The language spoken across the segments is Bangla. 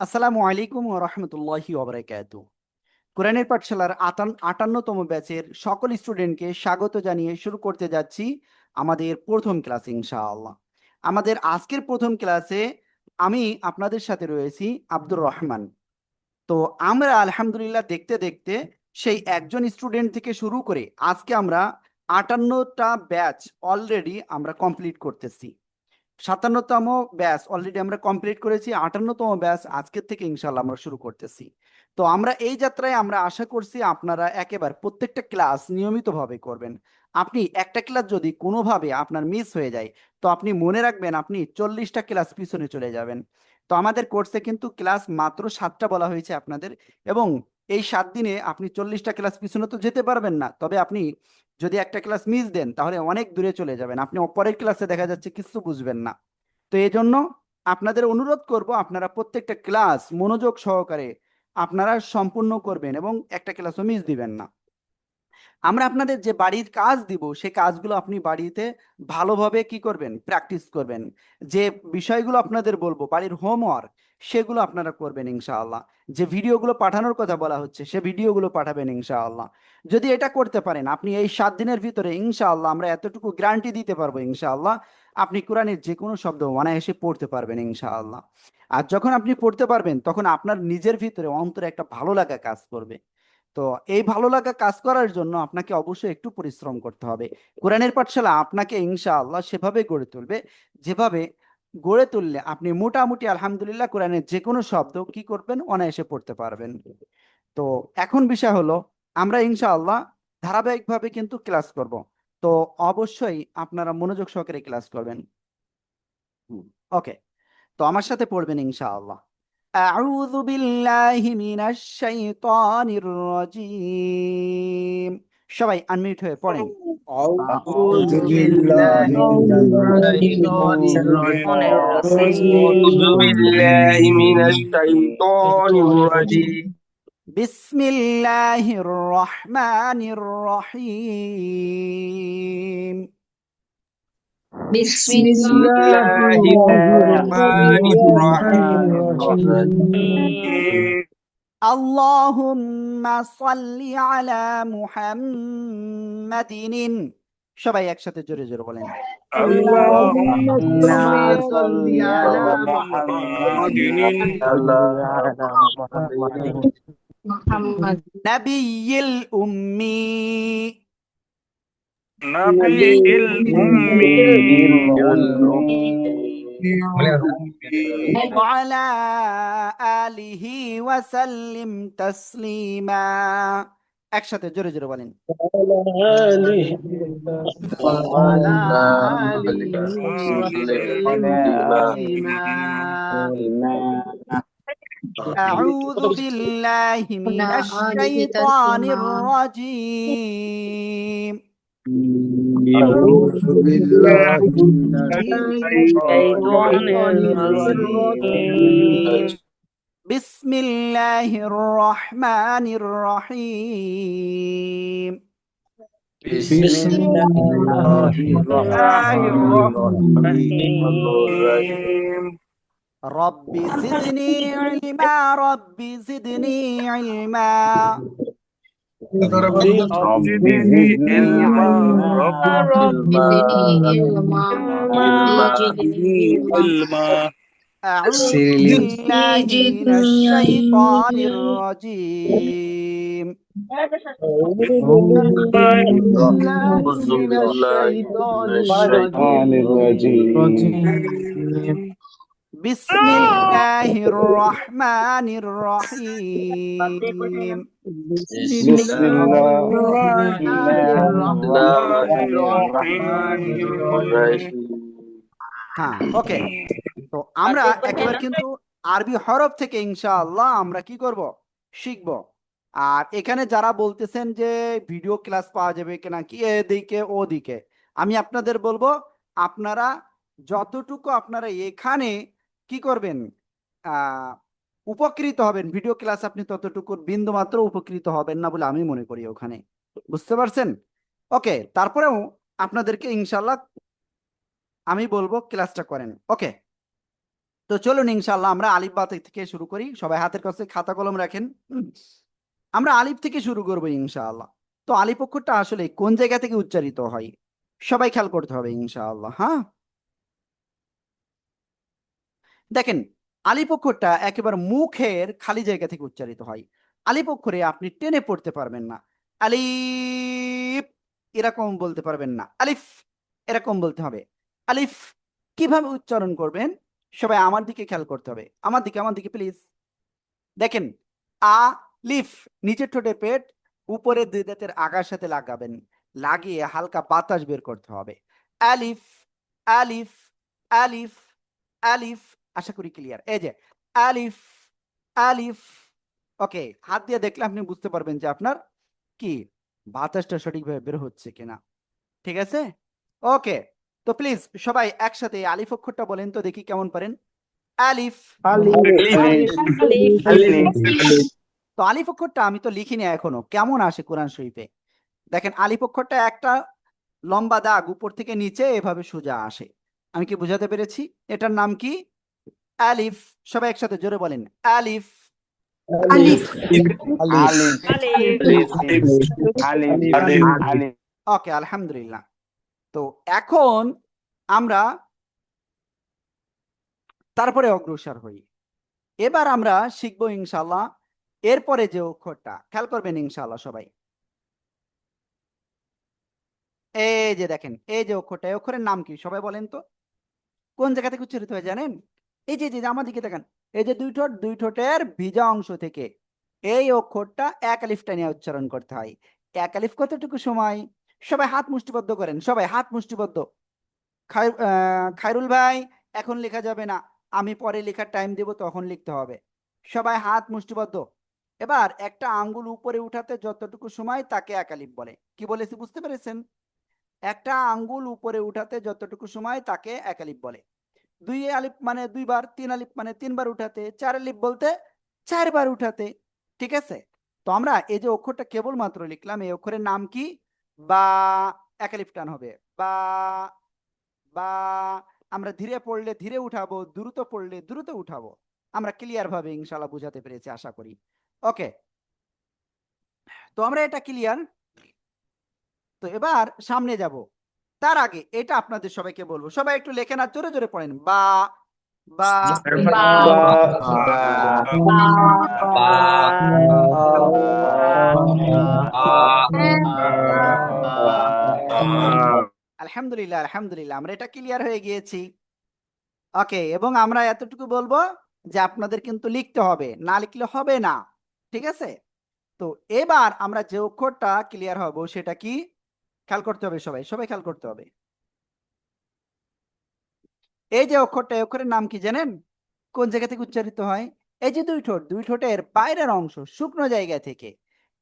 আসসালামু আলাইকুম ওয়া রাহমাতুল্লাহি ওয়া বারাকাতুহু। কোরআনের পাঠশালার ৫৮তম ব্যাচের সকল স্টুডেন্টকে স্বাগত জানিয়ে শুরু করতে যাচ্ছি আমাদের ১ম ক্লাস ইনশাআল্লাহ। আমাদের আজকের ১ম ক্লাসে আমি আপনাদের সাথে রয়েছি আব্দুর রহমান। তো আমরা আলহামদুলিল্লাহ দেখতে দেখতে সেই একজন স্টুডেন্ট থেকে শুরু করে আজকে আমরা ৫৮টা ব্যাচ অলরেডি আমরা কমপ্লিট করতেছি। ৫৭তম ব্যাচ অলরেডি আমরা কমপ্লিট করেছি। ৫৮তম ব্যাচ আজকের থেকে ইনশাল্লাহ আমরা শুরু করতেছি। তো আমরা এই যাত্রায় আমরা আশা করছি আপনারা একেবারে প্রত্যেকটা ক্লাস নিয়মিতভাবে করবেন। আপনি একটা ক্লাস যদি কোনোভাবে আপনার মিস হয়ে যায়, তো আপনি মনে রাখবেন আপনি ৪০টা ক্লাস পিছনে চলে যাবেন। তো আমাদের কোর্সে কিন্তু ক্লাস মাত্র ৭টা বলা হয়েছে আপনাদের, এবং এই ৭ দিনে আপনি ৪০টা ক্লাস পিছনে তো যেতে পারবেন না, তবে আপনি যদি একটা ক্লাস মিস দেন তাহলে অনেক দূরে চলে যাবেন, আপনি পরের ক্লাসে দেখা যাচ্ছে কিছু বুঝবেন না। তো এই জন্য আপনাদের অনুরোধ করব আপনারা প্রত্যেকটা ক্লাস মনোযোগ সহকারে আপনারা সম্পূর্ণ করবেন এবং একটা ক্লাসও মিস দিবেন না। আমরা আপনাদের যে বাড়ির কাজ দিব সেই কাজগুলো আপনি বাড়িতে ভালোভাবে কি করবেন, প্র্যাকটিস করবেন। যে বিষয়গুলো আপনাদের বলবো বাড়ির হোমওয়ার্ক, সেগুলো আপনারা করবেন ইনশাআল্লাহ। যে ভিডিওগুলো পাঠানোর কথা বলা হচ্ছে সে ভিডিওগুলো পাঠাবেন ইনশাআল্লাহ। যদি এটা করতে পারেন আপনি এই ৭ দিনের ভিতরে ইনশাআল্লাহ আমরা এতটুকু গ্যারান্টি দিতে পারবো ইনশাআল্লাহ, আপনি কোরআনের যে কোনো শব্দ অনায়াসে পড়তে পারবেন ইনশাআল্লাহ। আর যখন আপনি পড়তে পারবেন তখন আপনার নিজের ভিতরে অন্তরে একটা ভালো লাগা কাজ করবে। তো এই ভালো লাগা কাজ করার জন্য আপনাকে অবশ্যই একটু পরিশ্রম করতে হবে। কোরআনের পাঠশালা আপনাকে ইনশাআল্লাহ সেভাবে গড়ে তুলবে, যেভাবে গড়ে তুললে আপনি মোটামুটি আলহামদুলিল্লাহ কোরআনের যে কোনো শব্দ কি করবেন, অনায়াসে পড়তে পারবেন। তো এখন বিষয় হলো আমরা ইনশাআল্লাহ ধারাবাহিকভাবে কিন্তু ক্লাস করব। তো অবশ্যই আপনারা মনোযোগ সহকারে ক্লাস করবেন। ওকে, তো আমার সাথে পড়বেন ইনশাআল্লাহ। আউযু বিল্লাহি মিনাশ শাইতানির রাজীম। সবাই আনমিউট হয়ে পড়েন। أعوذ أعوذ بالله بالله من من الشيطان الشيطان الرجيم الرجيم أعوذ بالله من الشيطان الرجيم বিসমিল্লাহির রহমানির রহিম। بسم بسم الله الله الرحمن الرحمن الرحيم الرحيم আল্লাহুম্মা সাল্লি আলা মুহাম্মাদিন। সবাই একসাথে জোরে জোরে বলেন। اللهم اللهم صل صل على على محمد محمد وعلى محمد محمد নবিয়্যিল উম্মি نبي النبي الأمي الأمي ওয়া আলা আলিহি ওয়া সাল্লিম তাসলিমা। একসাথে জোরে জোরে বলেন। وعلى آله وعلى وعلى آله آله وسلم تسليما أعوذ بالله من وعلى آله الشيطان تسليما الرجيم. أعوذ بالله من الشيطان الشيطان الرجيم الرجيم بسم الله الرحمن الرحيم. بسم بسم الله الله الرحمن الرحيم الرحيم رب زدني علما، رب زدني علما. رب رب زدني زدني علما رب علما رب زدني علما رب زدني زدني علما علما أعوذ بالله من زدني الشيطان علما الرجيم. أعوذ أعوذ بالله بالله من الشيطان الشيطان الرجيم الرجيم بسم الله الرحمن الرحيم. بسم الله الله الرحمن الرحمن الرحيم الرحيم হ্যাঁ, ওকে। তো আমরা একেবারে কিন্তু আরবি হরফ থেকে ইনশাআল্লাহ আমরা কি করব, শিখব। আর এখানে যারা বলতেছেন যে ভিডিও ক্লাস পাওয়া যাবে কিনা কি এদিকে ওদিকে, আমি আপনাদের বলবো আপনারা যতটুকু আপনারা এখানে কি করবেন, আহ উপকৃত হবেন, ভিডিও ক্লাস আপনি ততটুকু বিন্দু মাত্র উপকৃত হবেন না বলে আমি মনে করি ওখানে। বুঝতে পারছেন? ওকে, তারপরেও আপনাদেরকে ইনশাল্লাহ আমি বলবো ক্লাসটা করেন। ওকে, তো চলুন ইনশাআল্লাহ আমরা আলিফ বা থেকে শুরু করি। সবাই হাতের কাছে খাতা কলম রাখেন। আমরা আলিফ থেকে শুরু করব ইনশাআল্লাহ। তো আলিফ অক্ষরটা আসলে কোন জায়গা থেকে উচ্চারিত হয় সবাই খেয়াল করতে হবে ইনশাআল্লাহ। হ্যাঁ, দেখেন, আলিফ অক্ষরটা একেবারে মুখের খালি জায়গা থেকে উচ্চারিত হয়। আলিফ অক্ষরে আপনি টেনে পড়তে পারবেন না। আলিফ এরকম বলতে পারবেন না, আলিফ এরকম বলতে হবে। আলিফ কিভাবে উচ্চারণ করবেন সবাই আমার দিকে খেয়াল করতে হবে, আমার দিকে প্লিজ। দেখেন, আ লিফ, নিচের ঠোঁটে পেট, উপরে দুই দাঁতের আগার সাথে লাগাবেন, লাগিয়ে হালকা বাতাস বের করতে হবে। আলিফ আলিফ আলিফ আলিফ। আশা করি ক্লিয়ার। এই যে আলিফ আলিফ। ওকে, হাত দিয়ে দেখলে আপনি বুঝতে পারবেন যে আপনার কি বাতাসটা সঠিকভাবে বের হচ্ছে কিনা। ঠিক আছে, ওকে। তো প্লিজ সবাই একসাথে এই আলিফ অক্ষরটা বলেন তো দেখি কেমন পারেন। আলিফ। আলিফ আলিফ আলিফ আলিফ তো আলিফ অক্ষরটা আমি তো লিখিনি এখনো, কেমন আসে কোরআন শরীফে? দেখেন, আলিফ অক্ষরটা একটা লম্বা দাগ উপর থেকে নিচে এভাবে সোজা আসে। আমি কি বুঝাতে পেরেছি? এটার নাম কি? আলিফ। সবাই একসাথে জোরে বলেন, আলিফ। আলিফ আলিফ আলিফ আলিফ আলিফ। ওকে, আলহামদুলিল্লাহ। তো এখন আমরা তারপরে অগ্রসর হই। এবার আমরা শিখবো ইনশাল্লাহ এরপরে যে অক্ষরটা, খেয়াল করবেন ইনশাল্লাহ সবাই। এই যে দেখেন, এই যে অক্ষরটা, এই অক্ষরের নাম কি সবাই বলেন তো? কোন জায়গা থেকে উচ্চারিত হয় জানেন? এই যে যে আমার দিকে দেখেন, এই যে দুই ঠোঁটের ভিজা অংশ থেকে এই অক্ষরটা এক আলিফটা নিয়ে উচ্চারণ করতে হয়। এক আলিফ কতটুকু সময়? সবাই হাত মুষ্টিবদ্ধ করেন, সবাই হাত মুষ্টিবদ্ধ। খায়রুল ভাই, এখন লেখা যাবে না, আমি পরে লেখার টাইম দেব, তখন লিখতে হবে। সবাই হাত মুষ্টিবদ্ধ। এবার একটা আঙ্গুল উপরে উঠাতে যতটুকু সময় তাকে এক আলিফ বলে। কি বলেছি বুঝতে পেরেছেন? একটা আঙ্গুল উপরে উঠাতে যতটুকু সময় তাকে এক আলিফ বলে। দুই আলিফ মানে দুইবার, তিন আলিফ মানে তিনবার উঠাতে, চার আলিফ বলতে চারবার উঠাতে। ঠিক আছে, তো আমরা এই যে অক্ষরটা কেবলমাত্র লিখলাম, এই অক্ষরের নাম কি? বা। এক আলিফ টান হবে বা। বা। আমরা ধীরে পড়লে ধীরে উঠাবো, দ্রুত পড়লে দ্রুত উঠাবো। আমরা ক্লিয়ার ভাবে ইনশাল্লাহ বুঝাতে পেরেছি আশা করি। ওকে, তো আমরা এটা ক্লিয়ার। তো এবার সামনে যাব, তার আগে এটা আপনাদের সবাইকে বলবো, সবাই একটু লেখেন আর জোরে জোরে পড়েন। বা। বা। বা আলহামদুলিল্লাহ আলহামদুলিল্লাহ, আমরা এটা ক্লিয়ার হয়ে গিয়েছি। ওকে, এবং আমরা এতটুকু বলবো যে আপনাদের কিন্তু লিখতে হবে, না লিখলে হবে না। ঠিক আছে, তো এবার আমরা যে অক্ষরটা ক্লিয়ার হব সেটা কি খেয়াল করতে হবে, সবাই সবাই খেয়াল করতে হবে। এই যে অক্ষরটা, এই অক্ষরের নাম কি জানেন? কোন জায়গা থেকে উচ্চারিত হয়? এই যে দুই ঠোঁটের বাইরের অংশ শুকনো জায়গা থেকে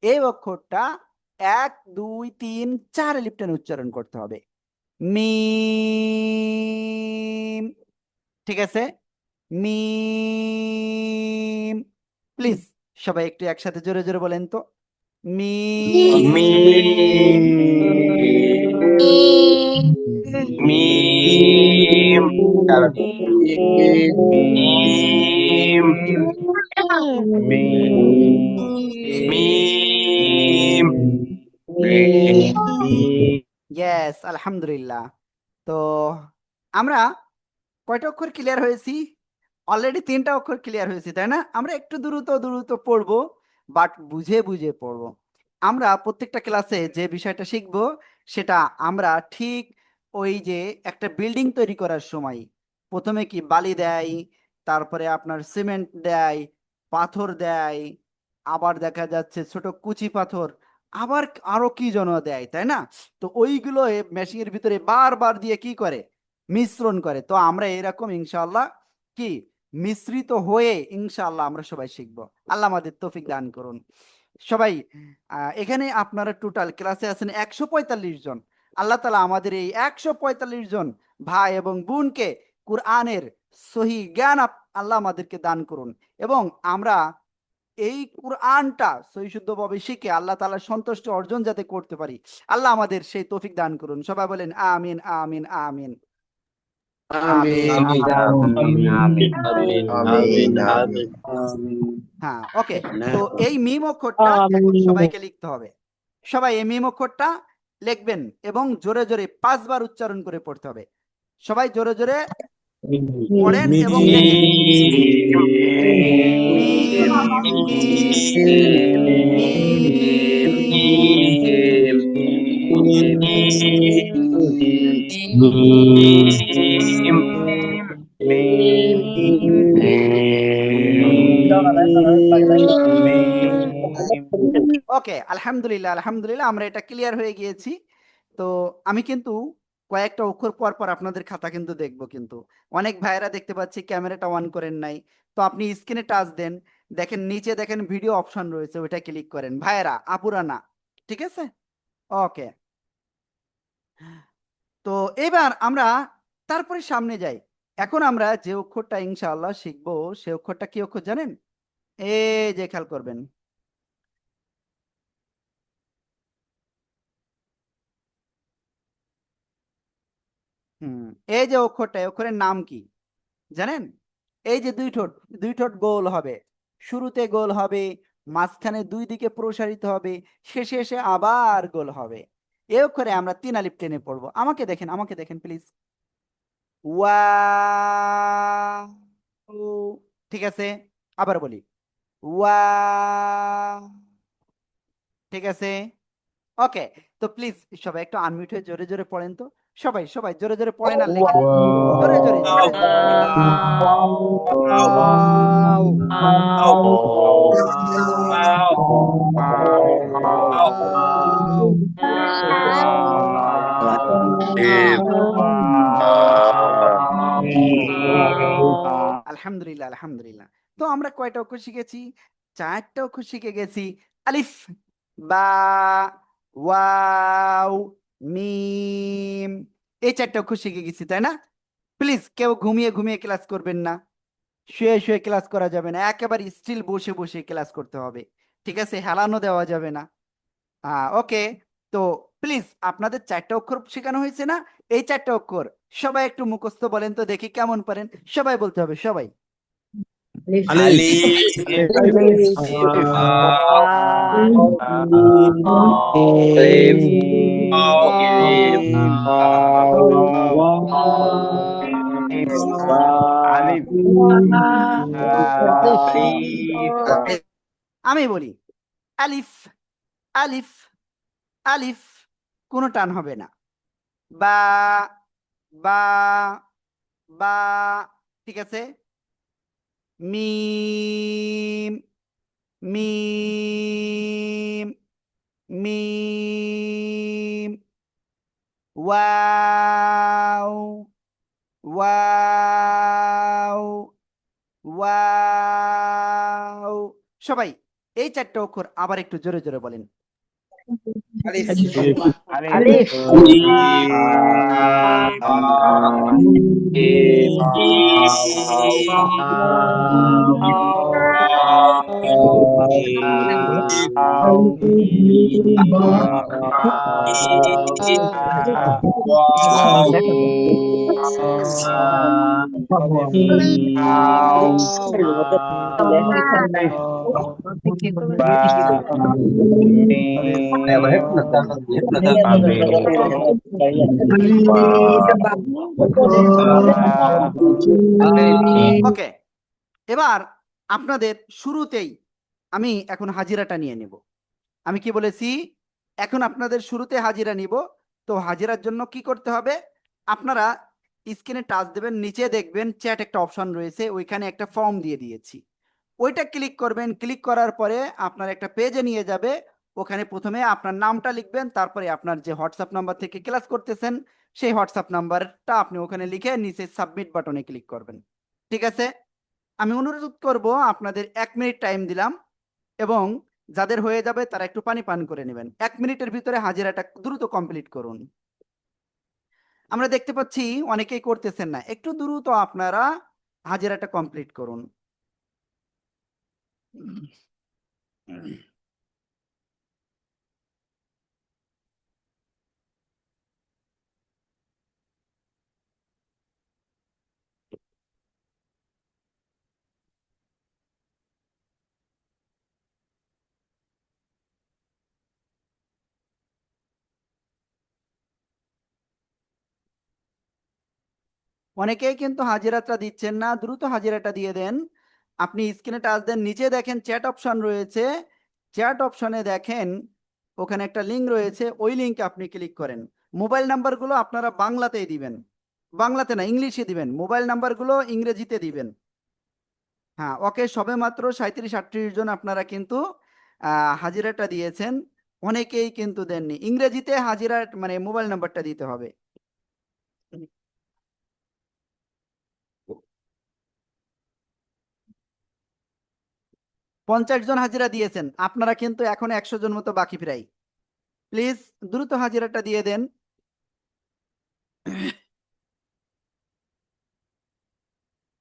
এই অক্ষরটা 1 2 3 4 লিপটানে উচ্চারণ করতে হবে। মিম। ঠিক আছে, মিম। প্লিজ সবাই একটু একসাথে জোরে জোরে বলেন তো, মিম। মিম মিম ইয়েস, আলহামদুলিল্লাহ। তো আমরা কয়টা অক্ষর ক্লিয়ার হয়েছি? অলরেডি 3টা অক্ষর ক্লিয়ার হয়েছে, তাই না? আমরা একটু দ্রুত দ্রুত পড়বো, বাট বুঝে বুঝে পড়বো। আমরা প্রত্যেকটা ক্লাসে যে বিষয়টা শিখবো সেটা আমরা ঠিক ওই যে একটা বিল্ডিং তৈরি করার সময় প্রথমে কি বালি দেয়, তারপরে আপনার সিমেন্ট দেয়, পাথর দেয়, আবার দেখা যাচ্ছে ছোট কুচি পাথর, আবার আরো কি যেন দেয়, তাই না? তো ওইগুলো মেশিনের ভিতরে বারবার দিয়ে কি করে, মিশ্রণ করে। তো আমরা এরকম ইনশাআল্লাহ কি মিশ্রিত হয়ে ইনশাআল্লাহ আমরা সবাই শিখবো। আল্লাহ আমাদের তৌফিক দান করুন। সবাই এখানে আপনারা টোটাল ক্লাসে আছেন 145 জন। আল্লাহ তাআলা আমাদের এই 145 জন ভাই এবং বোনকে কুরআনের সহি জ্ঞান আল্লাহ আমাদেরকে দান করুন, এবং আমরা এই কুরআনটা সহি শুদ্ধভাবে শিখে আল্লাহ তাআলার সন্তুষ্টি অর্জন যাতে করতে পারি, আল্লাহ আমাদের সেই তৌফিক দান করুন। সবাই বলেন আমিন আমিন আমিন। আমিন আমিন আমিন আমিন হ্যাঁ, ওকে। তো এই মিম অক্ষরটা এখন সবাইকে লিখতে হবে। সবাই এই মিম অক্ষরটা লিখবেন এবং জোরে জোরে 5 বার উচ্চারণ করে পড়তে হবে। সবাই জোরে জোরে পড়েন এবং লেখেন। মিম ওকে, আলহামদুলিল্লাহ আলহামদুলিল্লাহ, আমরা এটা ক্লিয়ার হয়ে গিয়েছি। তো আমি কিন্তু কয়েকটা অক্ষর পর পর আপনাদের খাতা কিন্তু দেখব কিন্তু। অনেক ভাইয়েরা দেখতে পাচ্ছি ক্যামেরাটা অন করেন নাই। তো আপনি স্ক্রিনে টাচ দেন, দেখেন নিচে দেখেন ভিডিও অপশন রয়েছে, ওইটা ক্লিক করেন ভাইয়েরা, আপুরা না। ঠিক আছে? ওকে। তো এবার আমরা তারপরে সামনে যাই। এখন আমরা যে অক্ষরটা ইনশাআল্লাহ শিখবো সে অক্ষরটা কি অক্ষর জানেন? এই যে খেয়াল করবেন। এই যে অক্ষরটা, এই অক্ষরের নাম কি জানেন? এই যে দুই ঠোঁট গোল হবে, শুরুতে গোল হবে, মাঝখানে দুই দিকে প্রসারিত হবে, শেষে এসে আবার গোল হবে। এই অক্ষরে আমরা 3 আলিফ টেনে পড়বো। আমাকে দেখেন প্লিজ। ওয়াও। ঠিক আছে, আবার বলি। ওয়া। ঠিক আছে, ওকে। তো প্লিজ সবাই একটু আনমিউট হয়ে জোরে জোরে পড়েন তো। সবাই সবাই জোরে জোরে পড়েন আর লেখেন। জোরে জোরে জোরে জোরে। আলহামদুলিল্লাহ আলহামদুলিল্লাহ। তো আমরা কয়টা অক্ষর শিখেছি? 4টা অক্ষর শিখে গেছি। আলিফ, বা, ওয়াও, মিম, এই 4টা অক্ষর শিখে গেছি, তাই না? প্লিজ কেউ ঘুমিয়ে ঘুমিয়ে ক্লাস করবেন না, শুয়ে শুয়ে ক্লাস করা যাবে না, একেবারে স্টিল বসে বসে ক্লাস করতে হবে। ঠিক আছে? হেলানো দেওয়া যাবে না। ওকে। তো প্লিজ আপনাদের 4টা অক্ষর শেখানো হয়েছে না? এই 4টা অক্ষর সবাই একটু মুখস্থ বলেন তো দেখি কেমন পারেন। সবাই বলতে হবে, সবাই। আলিফ আমি বলি আলিফ, আলিফ, আলিফ, কোনো টান হবে না। বা, বা, বা। ঠিক আছে? মিম, মিম, মিম। Wow, wow, wow. সবাই এই 4টা অক্ষর আবার একটু জোরে জোরে বলেন। আলিফ ওকে, এবার আপনাদের শুরুতেই আমি এখন হাজিরাটা নিয়ে নেব। আমি কি বলেছি? এখন আপনাদের শুরুতে হাজিরা নিব। তো হাজিরার জন্য কি করতে হবে? আপনারা স্ক্রিনে টাচ দেবেন, নিচে দেখবেন চ্যাট একটা অপশন রয়েছে, ওইখানে একটা ফর্ম দিয়ে দিয়েছি, ওইটা ক্লিক করবেন। ক্লিক করার পরে আপনার একটা পেজে নিয়ে যাবে। ওখানে প্রথমে আপনার নামটা লিখবেন, তারপরে আপনার যে হোয়াটসঅ্যাপ নাম্বার থেকে ক্লাস করতেছেন সেই হোয়াটসঅ্যাপ নাম্বারটা আপনি ওখানে লিখে নিচে সাবমিট বাটনে ক্লিক করবেন। ঠিক আছে? আমি অনুরোধ করব, আপনাদের 1 মিনিট টাইম দিলাম এবং যাদের হয়ে যাবে তারা একটু পানি পান করে নেবেন। 1 মিনিটের ভিতরে হাজিরাটা দ্রুত কমপ্লিট করুন। আমরা দেখতে পাচ্ছি অনেকেই করতেছেন না, একটু দ্রুত আপনারা হাজিরাটা কমপ্লিট করুন। অনেকেই কিন্তু হাজিরাটা দিচ্ছেন না, দ্রুত হাজিরাটা দিয়ে দেন। আপনি স্ক্রিনে টাচ দেন, নিচে দেখেন চ্যাট অপশন রয়েছে, চ্যাট অপশনে দেখেন ওখানে একটা লিঙ্ক রয়েছে, ওই লিঙ্কে আপনি ক্লিক করেন। মোবাইল নাম্বারগুলো আপনারা বাংলাতেই দিবেন, বাংলাতে না ইংলিশে দিবেন, মোবাইল নাম্বারগুলো ইংরেজিতে দিবেন। হ্যাঁ, ওকে, সবে মাত্র 37-38 জন আপনারা কিন্তু হাজিরাটা দিয়েছেন, অনেকেই কিন্তু দেননি। ইংরেজিতে হাজিরা মানে মোবাইল নাম্বারটা দিতে হবে। 50 জন হাজিরা দিয়েছেন, আপনারা কিন্তু এখন 100 জন মতো বাকি প্রায়। প্লিজ দ্রুত হাজিরাটা দিয়ে দেন।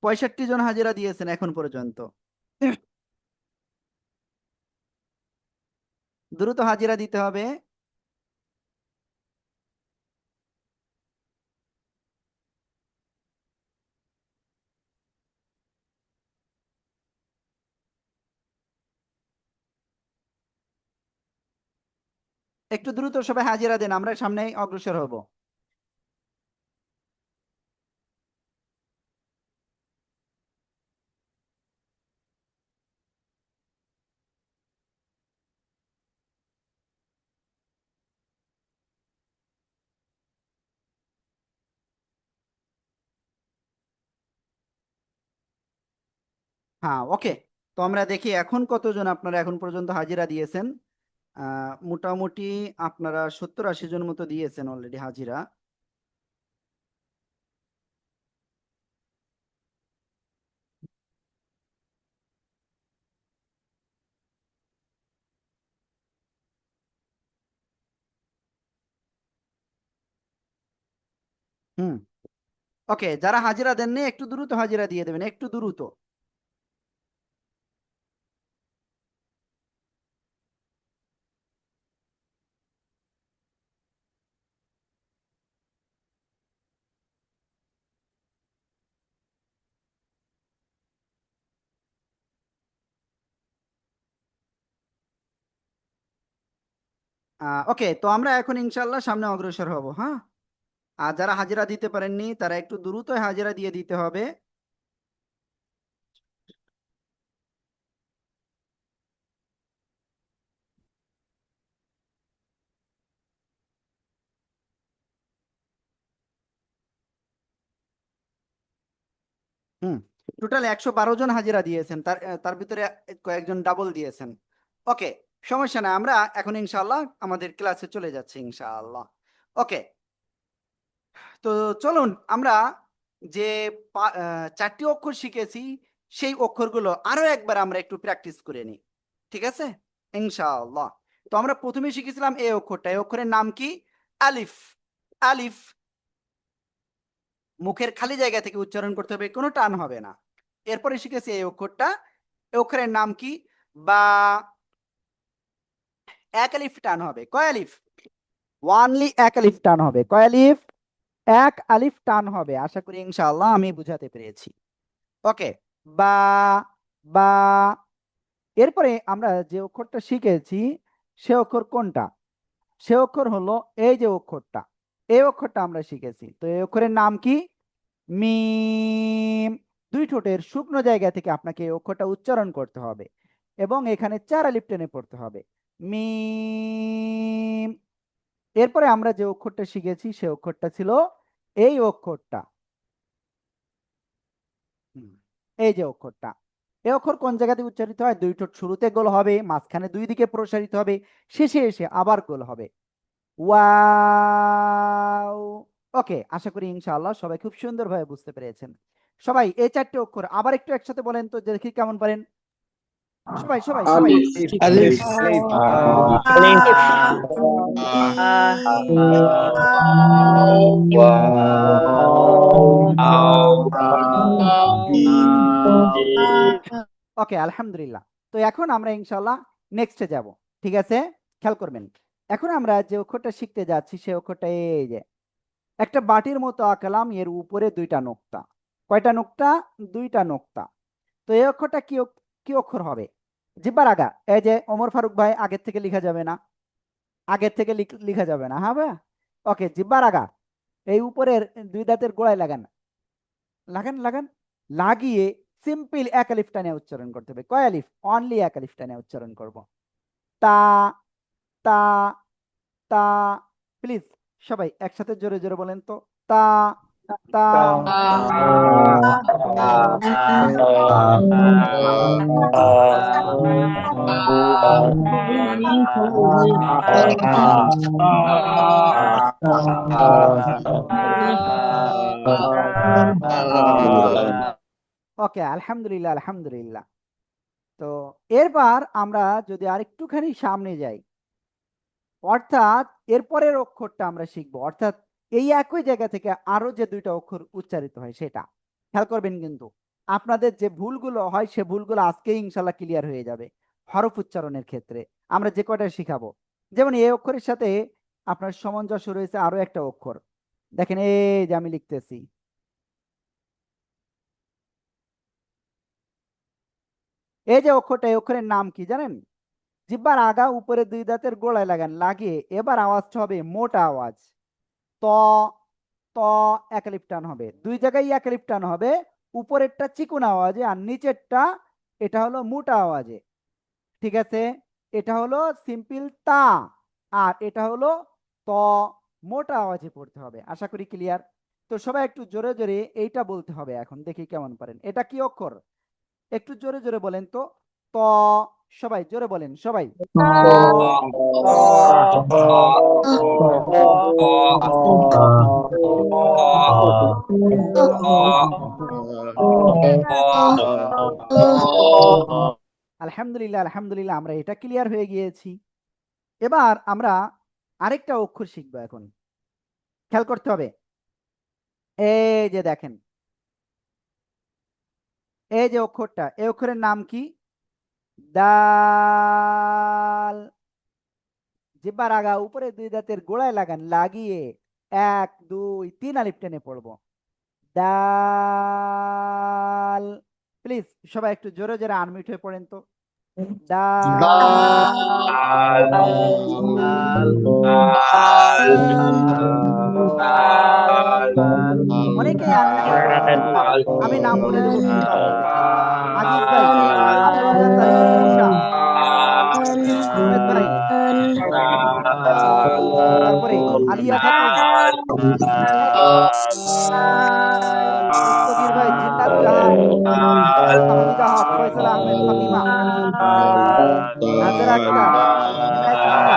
65 জন হাজিরা দিয়েছেন এখন পর্যন্ত। দ্রুত হাজিরা দিতে হবে। একটু দ্রুত সবাই হাজিরা দেন, আমরা সামনে অগ্রসর হব। হ্যাঁ, ওকে, তো আমরা দেখি এখন কতজন আপনারা এখন পর্যন্ত হাজিরা দিয়েছেন। মোটামুটি আপনারা 70-80 জন মতো দিয়েছেন অলরেডি হাজিরা। হুম, ওকে, যারা হাজিরা দেননি একটু দ্রুত হাজিরা দিয়ে দেবেন, একটু দ্রুত। ওকে, তো আমরা এখন ইনশাল্লাহ সামনে অগ্রসর হব। হ্যাঁ, আর যারা হাজিরা দিতে পারেননি তারা একটু দ্রুত হাজিরা দিয়ে দিতে হবে। হুম, টোটাল 112 জন হাজিরা দিয়েছেন, তার তার ভিতরে কয়েকজন ডাবল দিয়েছেন। ওকে, সমস্যা না, আমরা এখন ইনশাআল্লাহ আমাদের ক্লাসে চলে যাচ্ছি ইনশাআল্লাহ। ওকে, তো চলুন আমরা যে 4টি অক্ষর শিখেছি সেই অক্ষরগুলো আরো একবার আমরা একটু প্র্যাকটিস করে নিই, ঠিক আছে ইনশাআল্লাহ। তো আমরা প্রথমে শিখেছিলাম এই অক্ষরটা, এই অক্ষরের নাম কি? আলিফ। আলিফ মুখের খালি জায়গা থেকে উচ্চারণ করতে হবে, কোনো টান হবে না। এরপরে শিখেছি এই অক্ষরটা, এই অক্ষরের নাম কি? বা। এক আলিফ টান হবে, কয় আলিফ? ওয়ানলি এক আলিফ টান হবে, কয় আলিফ? এক আলিফ টান হবে। আশা করি ইনশাআল্লাহ আমি বুঝাতে পেরেছি। ওকে, বা। বা। এরপরে আমরা যে অক্ষরটা শিখেছি সে অক্ষর কোনটা? সে অক্ষর হলো এই যে অক্ষরটা, এই অক্ষরটা আমরা শিখেছি। তো এই অক্ষরের নাম কি? মিম। দুই ঠোঁটের শুকনো জায়গা থেকে আপনাকে এই অক্ষরটা উচ্চারণ করতে হবে এবং এখানে 4 আলিফ টেনে পড়তে হবে, মিম। এরপরে আমরা যে অক্ষরটা শিখেছি সে অক্ষরটা ছিল এই অক্ষরটা। হুম, এই যে অক্ষরটা, এই অক্ষর কোন জায়গাতে উচ্চারিত হয়? দুই ঠোঁট শুরুতে গোল হবে, মাঝখানে দুই দিকে প্রসারিত হবে, শেষে এসে আবার গোল হবে, ওয়াও। ওকে, আশা করি ইনশাআল্লাহ সবাই খুব সুন্দরভাবে বুঝতে পেরেছেন। সবাই এই 4টি অক্ষর আবার একটু একসাথে বলেন তো, দেখি কেমন পারেন। সবাই সবাই সবাই। আলিফ আলিফ আলিফ ওকে, আলহামদুলিল্লাহ। তো এখন আমরা ইনশাআল্লাহ নেক্সটে যাব, ঠিক আছে? খেয়াল করবেন, এখন আমরা যে অক্ষরটা শিখতে যাচ্ছি সে অক্ষরটা এই যে একটা বাটির মতো আঁকলাম, এর উপরে 2টা নোক্তা। কয়টা নোক্তা? 2টা নোক্তা। তো এই অক্ষরটা কি কি অক্ষর হবে? জিব্বার আগা, এই যে ওমর ফারুক ভাই, আগের থেকে লেখা যাবে না, আগের থেকে লেখা যাবে না, হ্যাঁ ভাই। ওকে, জিব্বার আগা, এই উপরের 2 দাঁতের গোড়ায় লাগান, লাগান লাগান, লাগিয়ে সিম্পল এক আলিফ টানে উচ্চারণ করতে হবে। কয় আলিফ? অনলি এক আলিফ টানে উচ্চারণ করব। তা তা তা, প্লিজ সবাই একসাথে জোরে জোরে বলেন তো, তা তা। ওকে, আলহামদুলিল্লাহ আলহামদুলিল্লাহ। তো এরপর আমরা যদি আরেকটুখানি সামনে যাই, অর্থাৎ এরপরের অক্ষরটা আমরা শিখবো, অর্থাৎ এই একই জায়গা থেকে আরো যে দুইটা অক্ষর উচ্চারিত হয় সেটা খেয়াল করবেন। কিন্তু আপনাদের যে ভুলগুলো হয় সে ভুলগুলো আজকেই ইনশাল্লাহ ক্লিয়ার হয়ে যাবে। হরফ উচ্চারণের ক্ষেত্রে আমরা যে কয়টা শিখাবো, যেমন এই অক্ষরের সাথে আপনার সামঞ্জস্য রয়েছে আরো একটা অক্ষর। দেখেন এই যে আমি লিখতেছি, এই যে অক্ষরটা, এই অক্ষরের নাম কি জানেন? জিহ্বার আগা উপরে দুই দাঁতের গোড়ায় লাগান, লাগিয়ে এবার আওয়াজটা হবে মোটা আওয়াজ। ত ত একালিপ টান হবে, দুই জায়গায় একালিপ টান হবে, উপরেরটা চিকুন আওয়াজে আর নিচেরটা এটা হলো মোটা আওয়াজে। ঠিক আছে, এটা হলো সিম্পল তা, আর এটা হলো ত, মোটা আওয়াজে পড়তে হবে। আশা করি ক্লিয়ার। তো সবাই একটু জোরে জোরে এইটা বলতে হবে, এখন দেখি কেমন পারেন। এটা কি অক্ষর? একটু জোরে জোরে বলেন তো, ত। সবাই জোরে বলেন, সবাই ত। আলহামদুলিল্লাহ আলহামদুলিল্লাহ, আমরা এটা ক্লিয়ার হয়ে গিয়েছি। এবার আমরা আরেকটা অক্ষর শিখবো এখন। খেয়াল করতে হবে, এই যে দেখেন, এই যে অক্ষরটা, এই অক্ষরের নাম কি? দাল। জিহ্বার আগা উপরে দুই দাঁতের গোড়ায় লাগান, লাগিয়ে এক দুই তিন আলিফ টেনে পড়বো, দাল। প্লিজ সবাই একটু জোরে জোরে আনমিউট হয়ে পড়েন তো, দাল। অনেকেই আনমিউট হয়ে পড়তেছেন না, আমি নাম বলে দেবো কিন্তু আপনাদের। আজিজ ভাই, আব্দুল রাজ্জাক, তাহিদুন্নেসা, আহমেদ ভাই, তারপরে আলিয়া খাতুন, মুস্তাকির ভাই, জিন্নাত জাহান, তাহমিদ আহাদ, ফয়সাল আহমেদ, ফাতিমা, নাজরা আক্তার, হেমায়েত মোল্লা,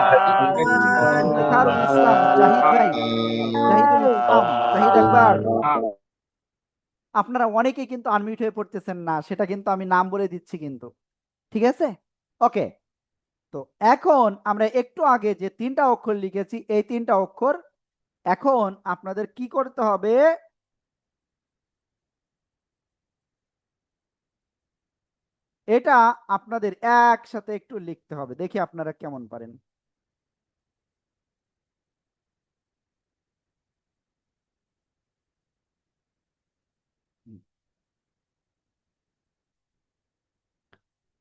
ইফতিখারুল ইসলাম, জাহিদ ভাই, জাহিদুল ইসলাম, জাহিদ আকবর। আপনারা অনেকেই কিন্তু আনমিউট হয়ে পড়তেছেন না, সেটা কিন্তু আমি নাম বলে দিচ্ছি কিন্তু। ঠিক আছে, ওকে। তো এখন আমরা একটু আগে যে তিনটা অক্ষর লিখেছি, এই তিনটা অক্ষর এখন আপনাদের কি করতে হবে? এটা আপনাদের একসাথে একটু লিখতে হবে, দেখি আপনারা কেমন পারেন।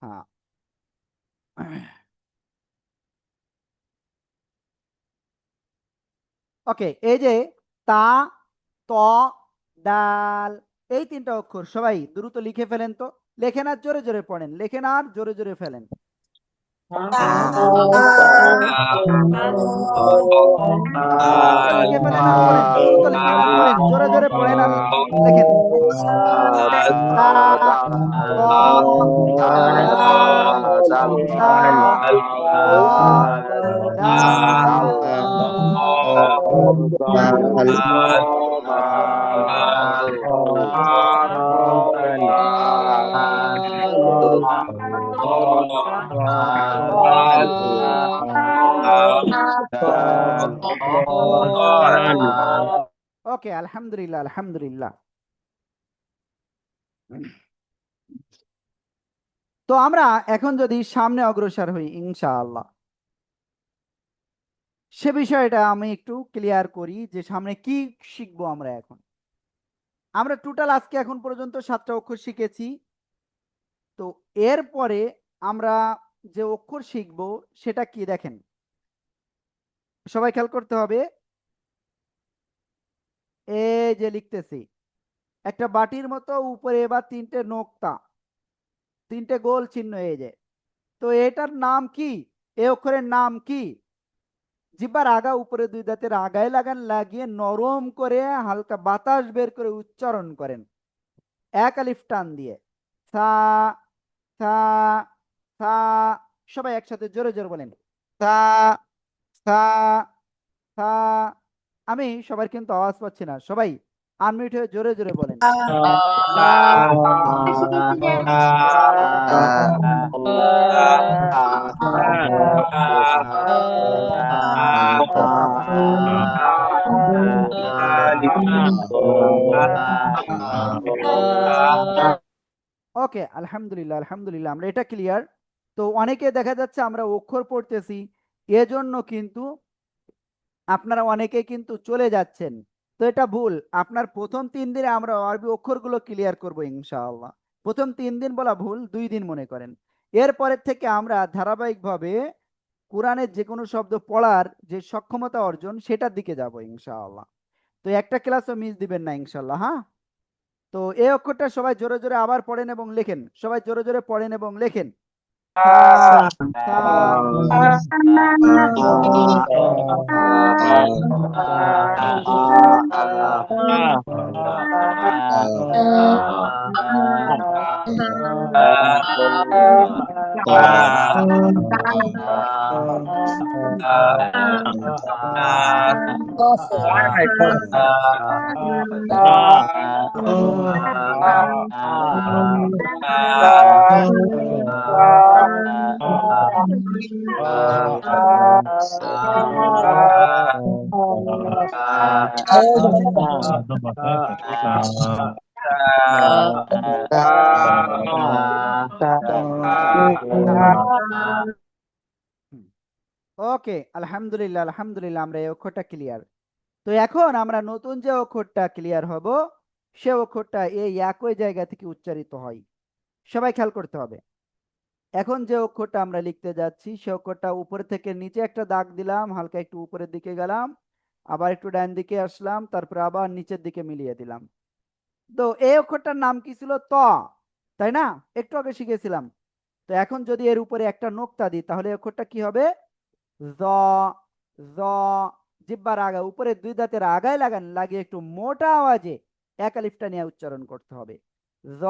হ্যাঁ, ওকে। এই যে তা, ত, দাল, এই তিনটা অক্ষর সবাই দ্রুত লিখে ফেলেন তো। লেখেন আর জোরে জোরে পড়েন, লেখেন আর জোরে জোরে ফেলেন। লিখে ফেলেন আর পড়েন, দ্রুত লিখেন আর পড়েন, জোরে জোরে পড়েন আর লেখেন। তা, ত, দাল, তা, ত, দাল। ওকে, আলহামদুলিল্লাহ আলহামদুলিল্লাহ। তো আমরা এখন যদি সামনে অগ্রসর হই ইনশাআল্লাহ, সে বিষয়টা আমি একটু ক্লিয়ার করি যে সামনে কি শিখবো আমরা এখন। আমরা টোটাল আজকে এখন পর্যন্ত 7টা অক্ষর শিখেছি। তো এরপরে আমরা যে অক্ষর শিখবো সেটা কি দেখেন, সবাই খেয়াল করতে হবে। এই যে লিখতেছি, একটা বাটির মতো উপরে এবার তিনটে নোক্তা, তিনটে গোল চিহ্ন এই যে। তো এটার নাম কি? এ অক্ষরের নাম কি? জিহ্বার আগা উপরে দুই দাঁতের আগায় লাগান, লাগিয়ে নরম করে হালকা বাতাস বের করে উচ্চারণ করেন এক আলিফ টান দিয়ে। সা সা সা। সবাই একসাথে জোরে জোরে বলেন সা সা সা। আমি সবার কিন্তু আওয়াজ পাচ্ছি না, সবাই আনমিউট হয়ে জোরে জোরে বলেন সা। ওকে, আলহামদুলিল্লাহ আলহামদুলিল্লাহ, আমরা এটা ক্লিয়ার। তো অনেকে দেখা যাচ্ছে আমরা অক্ষর পড়তেছি, এজন্য কিন্তু আপনারা অনেকে কিন্তু চলে যাচ্ছেন। তো এটা ভুল। আপনার প্রথম 3 দিনে আমরা আরবি অক্ষরগুলো ক্লিয়ার করব ইনশাআল্লাহ। প্রথম 3 দিন বলা ভুল, 2 দিন মনে করেন। এরপরের থেকে আমরা ধারাবাহিকভাবে কোরআনের যে কোনো শব্দ পড়ার যে সক্ষমতা অর্জন সেটার দিকে যাব ইনশাআল্লাহ। তো একটা ক্লাসও মিস দিবেন না ইনশাআল্লাহ, হ্যাঁ? তো এই অক্ষরটা সবাই জোরে জোরে আবার পড়েন এবং লেখেন, সবাই জোরে জোরে পড়েন এবং লেখেন সা সা। ওকে, আলহামদুলিল্লাহ আলহামদুলিল্লাহ, আমরা এই অক্ষরটা ক্লিয়ার। তো এখন আমরা নতুন যে অক্ষরটা ক্লিয়ার হব, সে অক্ষরটা এই একই জায়গা থেকে উচ্চারিত হয়। সবাই খেয়াল করতে হবে। এখন যে অক্ষরটা আমরা লিখতে যাচ্ছি সে অক্ষরটা উপরে থেকে নিচে একটা দাগ দিলাম, হালকা একটু উপরের দিকে গেলাম, আবার একটু ডান দিকে আসলাম, তারপরে আবার নিচের দিকে মিলিয়ে দিলাম। তো এই অক্ষরটার নাম কি ছিল? ত, তাই না? একটু আগে শিখেছিলাম। তো এখন যদি এর উপরে একটা নোক্তা দিই তাহলে এই অক্ষরটা কি হবে? জ জ। জিহ্বার আগা উপরে দুই দাঁতের আগায় লাগান, লাগিয়ে একটু মোটা আওয়াজে এক আলিফটা নিয়ে উচ্চারণ করতে হবে জ।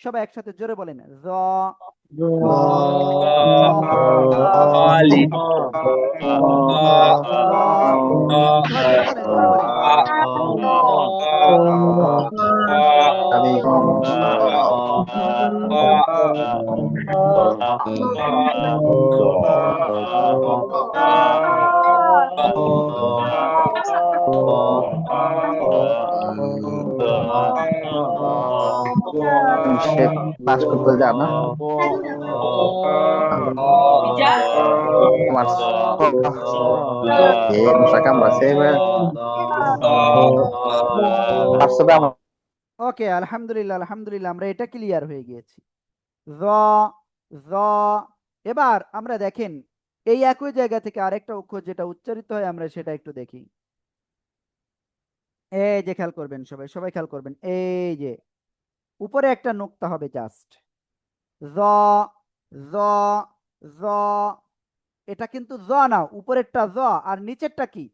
সবাই একসাথে জোরে বলেন জ জ। সবাই জোরে বলেন, জোরে বলেন। পাস করতে যাব না আমার মশা কামড়াছে এবার ওকে, আলহামদুলিল্লাহ আলহামদুলিল্লাহ, আমরা এটা ক্লিয়ার হয়ে গিয়েছি। জ জ। এবার আমরা দেখেন এই একই জায়গা থেকে আরেকটা অক্ষর যেটা উচ্চারিত হয় আমরা সেটা একটু দেখি। এই যে খেয়াল করবেন, সবাই সবাই খেয়াল করবেন, এই যে উপরে একটা নোক্তা হবে জাস্ট জ জ জ। এটা কিন্তু জ না, উপরেরটা জ আর নিচেরটা কি?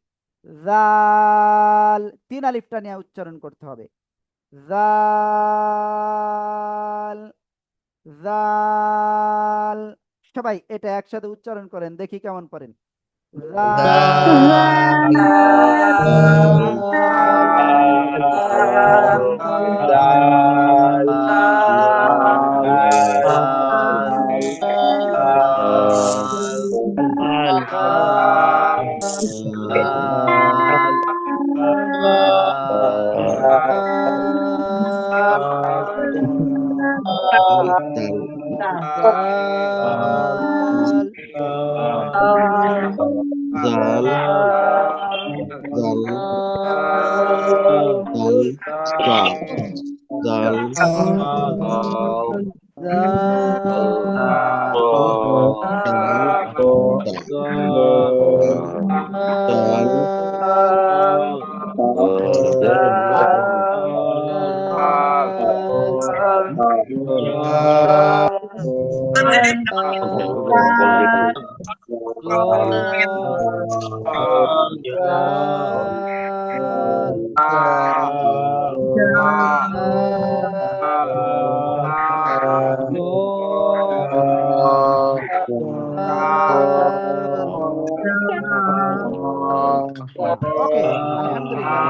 জাল। 3 আলিফটা নিয়ে উচ্চারণ করতে হবে জাল জাল। সবাই এটা একসাথে উচ্চারণ করেন, দেখি কেমন পারেন। ওকে, আলহামদুলিল্লাহ আলহামদুলিল্লাহ।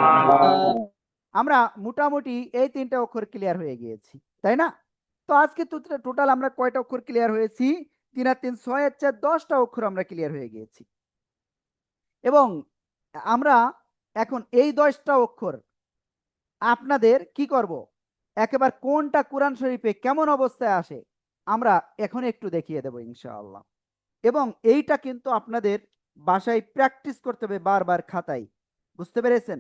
আমরা মোটামুটি এই 3টা অক্ষর ক্লিয়ার হয়ে গিয়েছি, তাই না? তো আজকে টোটাল আমরা কয়টা অক্ষর ক্লিয়ার হয়েছি? 3 আর 3 6 আর 4 10টা অক্ষর আমরা ক্লিয়ার হয়ে গিয়েছি। এবং আমরা এখন এই 10টা অক্ষর আপনাদের কি করব, একেবারে কোনটা কোরআন শরীফে কেমন অবস্থায় আসে আমরা এখন একটু দেখিয়ে দেব ইনশাআল্লাহ। এবং এইটা কিন্তু আপনাদের বাসায় প্র্যাকটিস করতে হবে বারবার খাতায়, বুঝতে পেরেছেন?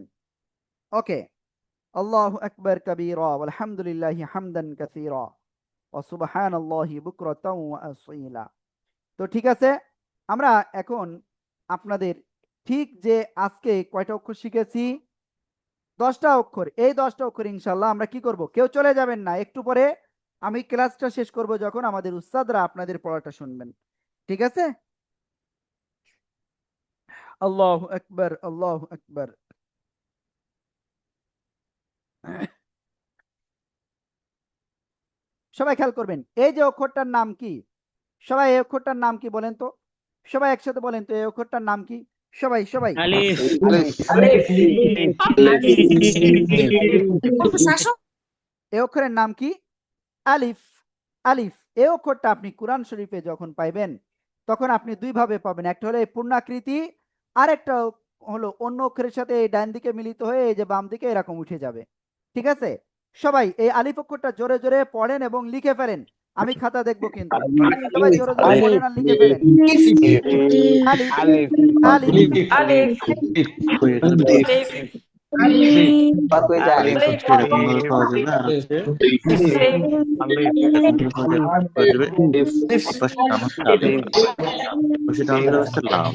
ওকে, আল্লাহু আকবার কাবীরা ওয়ালহামদুলিল্লাহি হামদান কাসীরা ওয়া সুবহানাল্লাহি বুকরাতাও ওয়া আসীলা। তো ঠিক আছে, আমরা এখন আপনাদের ঠিক যে আজকে কয়টা অক্ষর শিখেছি? 10টা অক্ষর। এই 10টা অক্ষর ইনশাআল্লাহ আমরা কি করব, কেউ চলে যাবেন না, একটু পরে আমি ক্লাসটা শেষ করব যখন আমাদের উস্তাদরা আপনাদের পড়াটা শুনবেন, ঠিক আছে? আল্লাহু আকবার আল্লাহু আকবার। সবাই খেয়াল করবেন, এই যে অক্ষরটার নাম কি? সবাই এই অক্ষরটার নাম কি বলেন তো? সবাই একসাথে বলেন তো, এই অক্ষরটার নাম কি? সবাই সবাই আলিফ এই অক্ষরের নাম কি? আলিফ। আলিফ এই অক্ষরটা আপনি কোরআন শরীফে যখন পাইবেন তখন আপনি দুই ভাবে পাবেন, একটা হলো এই পূর্ণাকৃতি, আর একটা হলো অন্য অক্ষরের সাথে এই ডান দিকে মিলিত হয়ে এই যে বাম দিকে এরকম উঠে যাবে, ঠিক আছে? সবাই এই আলিফ অক্ষরটা জোরে জোরে পড়েন এবং লিখে ফেলেন, আমি খাতা দেখবো কিন্তু। সবাই জোরে জোরে পড়েন আর লিখে ফেলেন। আলিফ আলিফ আলিফ আলিফ পাকুই যা আলিফ এরকম ভাবে পাওয়া যাবে, আর হচ্ছে এরকম ভাবে পাওয়া যাবে। অপাশে আমার সাথে সেটা আমাদের হচ্ছে লাভ।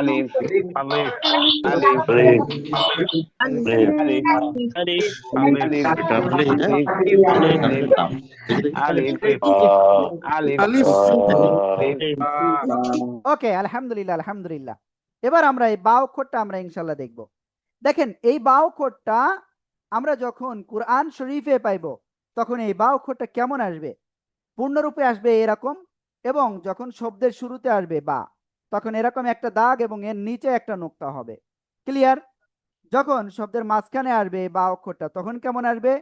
আলিফ আলিফ আলিফ আলিফ এটা আসলে এটা আমাদের লাভ। আলিফ আলিফ ওকে, আলহামদুলিল্লাহ আলহামদুলিল্লাহ। এবার আমরা এই বা অক্ষরটা আমরা ইনশাল্লাহ দেখব। দেখেন এই বা অক্ষরটা আমরা যখন কোরআন শরীফে পাইব তখন এই বা অক্ষরটা কেমন আসবে? পূর্ণরূপে আসবে এরকম, এবং যখন শব্দের শুরুতে আসবে বা তখন এরকম একটা দাগ এবং এর নিচে একটা নোক্তা হবে, ক্লিয়ার? যখন শব্দের মাঝখানে আসবে এই বা অক্ষরটা তখন কেমন আসবে?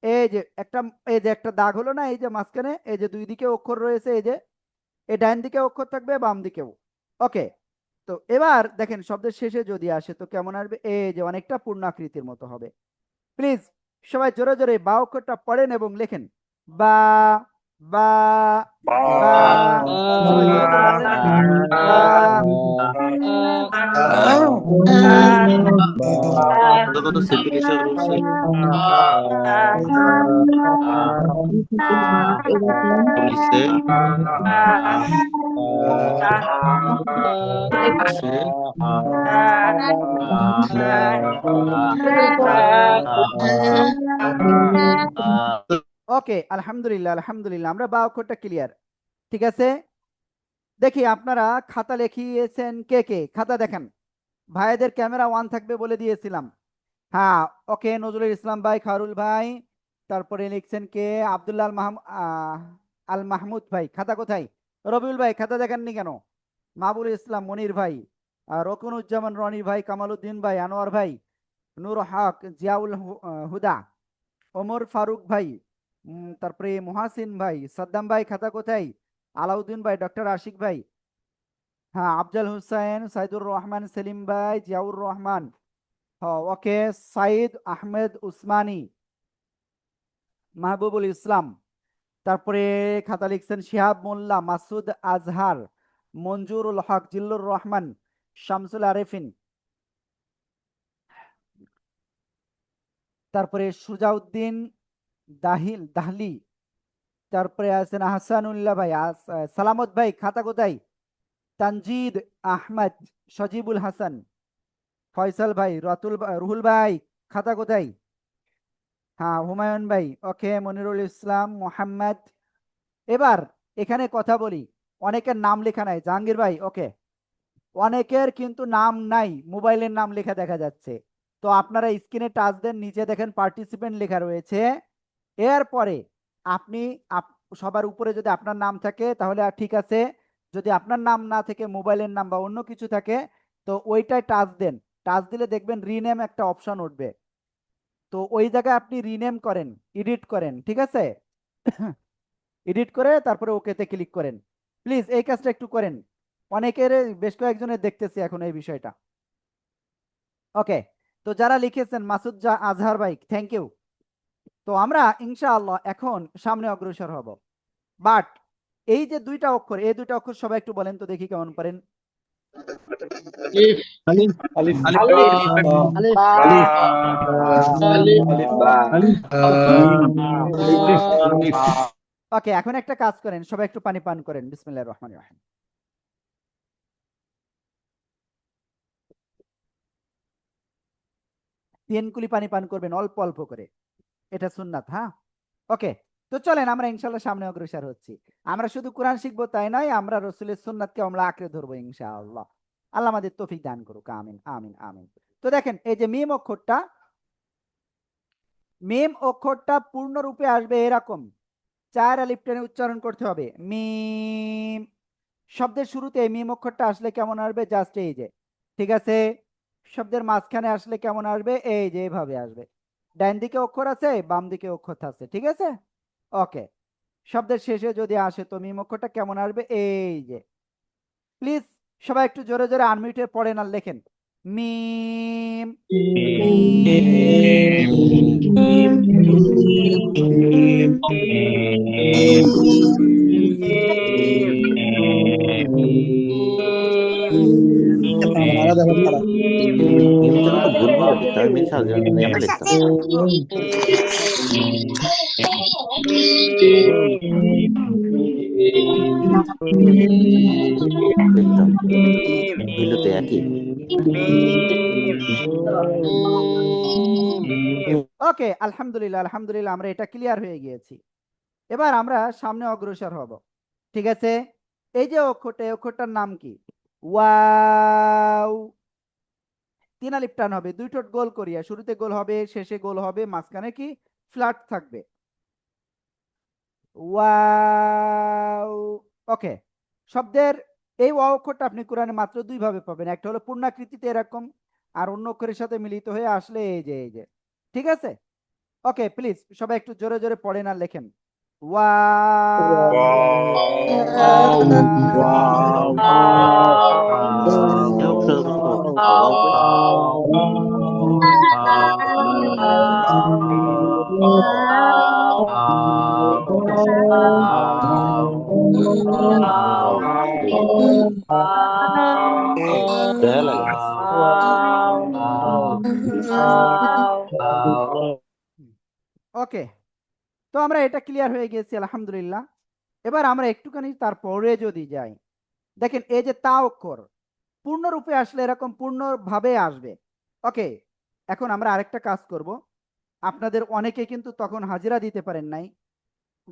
এই যে একটা দাগ হলো না, এই যে মাঝখানে এই যে দুই দিকে অক্ষর রয়েছে, এই যে এই ডান দিকে অক্ষর থাকবে বাম দিকেও। ওকে, তো এবার দেখেন শব্দের শেষে যদি আসে তো কেমন আসবে? এই যে অনেকটা পূর্ণাকৃতির মতো হবে। প্লিজ সবাই জোরে জোরে বা অক্ষরটা পড়েন এবং লেখেন বা বা বা। সবাই জোরে জোরে পড়েন এবং লেখেন বা। কত সিম্পল হিসেবে বলছে। পুলিশে সে ওকে, আলহামদুলিল্লাহ আলহামদুলিল্লাহ, আমরা বা অক্ষরটা ক্লিয়ার, ঠিক আছে? দেখি আপনারা খাতা লিখিয়েছেন কে কে? খাতা দেখান। ভাইদের ক্যামেরা ওয়ান থাকবে বলে দিয়েছিলাম। হ্যাঁ, ওকে, নজরুল ইসলাম ভাই, খারুল ভাই, তারপরে লিখছেন কে? আব্দুল্লাহ আল মাহমুদ ভাই। খাতা কোথায়? রবিউল ভাই খাতা দেখাননি কেন? মাহবুল ইসলাম, মনির ভাই, রকুনুজ্জামান রনি ভাই, কামালউদ্দিন ভাই, আনোয়ার ভাই, নূর হক, জিয়াউল হুদা, ওমর ফারুক ভাই, তারপরে মুহাসিন ভাই, সাদ্দাম ভাই খাতা কোথায়? আলাউদ্দিন ভাই, ডক্টর আশিক ভাই, হ্যাঁ, আফজাল হুসাইন, সাইদুর রহমান, সেলিম ভাই, জিয়াউর রহমান, ওকে, সাইদ আহমেদ উসমানী, মাহবুবুল ইসলাম, তারপরে খাতা লিখছেন শিহাব মোল্লা, মাসুদ আজহার, মঞ্জুরুল হক, জিল্লুর রহমান, শামসুল আরেফিন, তারপরে সুজাউদ্দিন দাহলি, তারপরে আছেন আহসানুল্লাহ ভাই, সালামত ভাই খাতা কোথায়? তানজিদ আহমদ, সজিবুল হাসান, ফয়সাল ভাই, রুহুল ভাই খাতা কোথায়? হ্যাঁ, হুমায়ুন ভাই, ওকে, মনিরুল ইসলাম, মোহাম্মদ, এবার এখানে কথা বলি, অনেকের নাম লেখা নাই। জাহাঙ্গীর ভাই, ওকে, অনেকের কিন্তু নাম নাই, মোবাইলের নাম লেখা দেখা যাচ্ছে। তো আপনারা স্ক্রিনে টাচ দেন, নিচে দেখেন পার্টিসিপেন্ট লেখা রয়েছে। এরপরে আপনি সবার উপরে যদি আপনার নাম থাকে তাহলে আর ঠিক আছে, যদি আপনার নাম না থেকে মোবাইলের নাম বা অন্য কিছু থাকে তো ওইটাই টাচ দেন। টাচ দিলে দেখবেন রিনেম একটা অপশন উঠবে, তো ওই জায়গায় আপনি রিনেম করেন, এডিট করেন, ঠিক আছে? এডিট করে তারপরে ওকেতে ক্লিক করেন। প্লিজ এই কাজটা একটু করেন, অনেকের বেশ কয়েকজনের দেখতেছি এখন এই বিষয়টা। ওকে, তো যারা লিখেছেন মাসুদ আজহার ভাই, থ্যাংক ইউ। তো আমরা ইনশাআল্লাহ এখন সামনে অগ্রসর হব, বাট এই যে দুইটা অক্ষর, এই দুইটা অক্ষর সবাই একটু বলেন তো দেখি কেমন পারেন। ওকে, এখন একটা কাজ করেন, সবাই একটু পানি পান করেন। বিসমিল্লাহির রহমানির রহিম। তিনকুলি পানি পান করবেন অল্প অল্প করে, এটা সুন্নাত। হ্যাঁ, ওকে, তো চলেন আমরা ইনশাআল্লাহ সামনে অগ্রসর হচ্ছি। আমরা শুধু কোরআন শিখবো তাই নয়, আমরা রসুলের সুন্নাতকে আমরা আঁকড়ে ধরবো ইনশাআল্লাহ। আল্লাহ আমাদের তৌফিক দান করুক, আমিন আমিন আমিন। তো দেখেন এই যে মিম অক্ষরটা, মিম অক্ষরটা পূর্ণরূপে আসবে এরকম, 4 আলিফ টেনে উচ্চারণ করতে হবে মিম। শব্দের শুরুতে মিম অক্ষরটা আসলে কেমন আসবে, জাস্ট এই যে, ঠিক আছে? শব্দের মাঝখানে আসলে কেমন আসবে, এই যে এভাবে আসবে। ডান দিকে অক্ষর আছে, বাম দিকে অক্ষর আছে, ঠিক আছে? ওকে, শব্দের শেষে যদি আসে তো মিম অক্ষরটা কেমন আসবে, এই যে। প্লিজ সবাই একটু জোরে জোরে আনমিউটে পড়েন আর লেখেন মিম। মিমটা তো ভুল ভাবে লিখতে হয়, মিম সাহায্য এমন লিখতাম। লিখতাম হইলো তো একই। ওকে, আলহামদুলিল্লাহ আলহামদুলিল্লাহ, আমরা এটা ক্লিয়ার হয়ে গিয়েছি। এবার আমরা সামনে অগ্রসর হব, ঠিক আছে? এই যে অক্ষরটা, এই অক্ষরটার নাম কি? ওয়াও। 3 আলিফ টান হবে, 2 ঠোঁট গোল করিয়া, শুরুতে গোল হবে, শেষে গোল হবে, মাঝখানে কি ফ্ল্যাট থাকবে। ওয়াও। ওকে, শব্দের এই ওয়াও অক্ষরটা আপনি কোরআনে মাত্র 2 ভাবে পাবেন, একটা হলো পূর্ণাকৃতিতে এরকম, আর অন্য অক্ষরের সাথে মিলিত হয়ে আসলে এই যে এই যে, ঠিক আছে? ওকে, প্লিজ সবাই একটু জোরে জোরে পড়েন আর লেখেন ওয়াও। দয়া লাগে না। ওকে, তো আমরা এটা ক্লিয়ার হয়ে গেছি আলহামদুলিল্লাহ। এবার আমরা একটুখানি তারপরে যদি যাই, দেখেন এই যে তা অক্ষর পূর্ণরূপে আসলে এরকম পূর্ণভাবে আসবে। ওকে, এখন আমরা আরেকটা কাজ করব। আপনাদের অনেকে কিন্তু তখন হাজিরা দিতে পারেন নাই,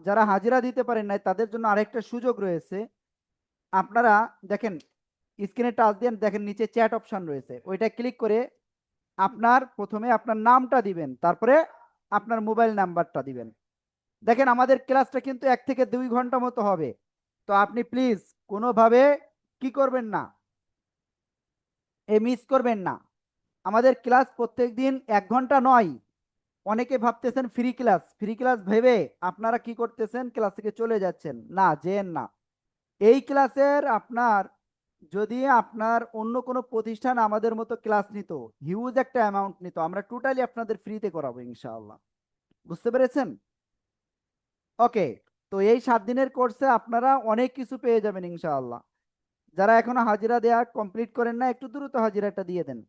যারা হাজিরা দিতে পারেন নাই তাদের জন্য আরেকটা সুযোগ রয়েছে। আপনারা দেখেন স্ক্রিনে টাচ দেন, দেখেন নিচে চ্যাট অপশন রয়েছে, ওইটা ক্লিক করে আপনার প্রথমে আপনার নামটা দিবেন, তারপরে আপনার মোবাইল নাম্বারটা দিবেন। দেখেন আমাদের ক্লাসটা কিন্তু 1 থেকে 2 ঘন্টা মতো হবে, তো আপনি প্লিজ কোনোভাবে কি করবেন না, মিস করবেন না। আমাদের ক্লাস প্রত্যেক দিন 1 ঘন্টা নয়। অনেকে ভাবতেছেন ফ্রি ক্লাস, ফ্রি ক্লাস ভেবে আপনারা কি করতেছেন, ক্লাস থেকে চলে যাচ্ছেন, না যেন না। এই ক্লাসের আপনার, যদি আপনার অন্য কোনো প্রতিষ্ঠান আমাদের মতো ক্লাস নিত, হিউজ একটা অ্যামাউন্ট নিত, আমরা টোটালি আপনাদের ফ্রিতে করাবো ইনশাআল্লাহ। বুঝতে পেরেছেন? ওকে, তো এই 7 দিনের কোর্সে আপনারা অনেক কিছু পেয়ে যাবেন ইনশাআল্লাহ। যারা এখনো হাজিরা দেয়া কমপ্লিট করেন না, একটু দ্রুত হাজিরাটা দিয়ে দেন।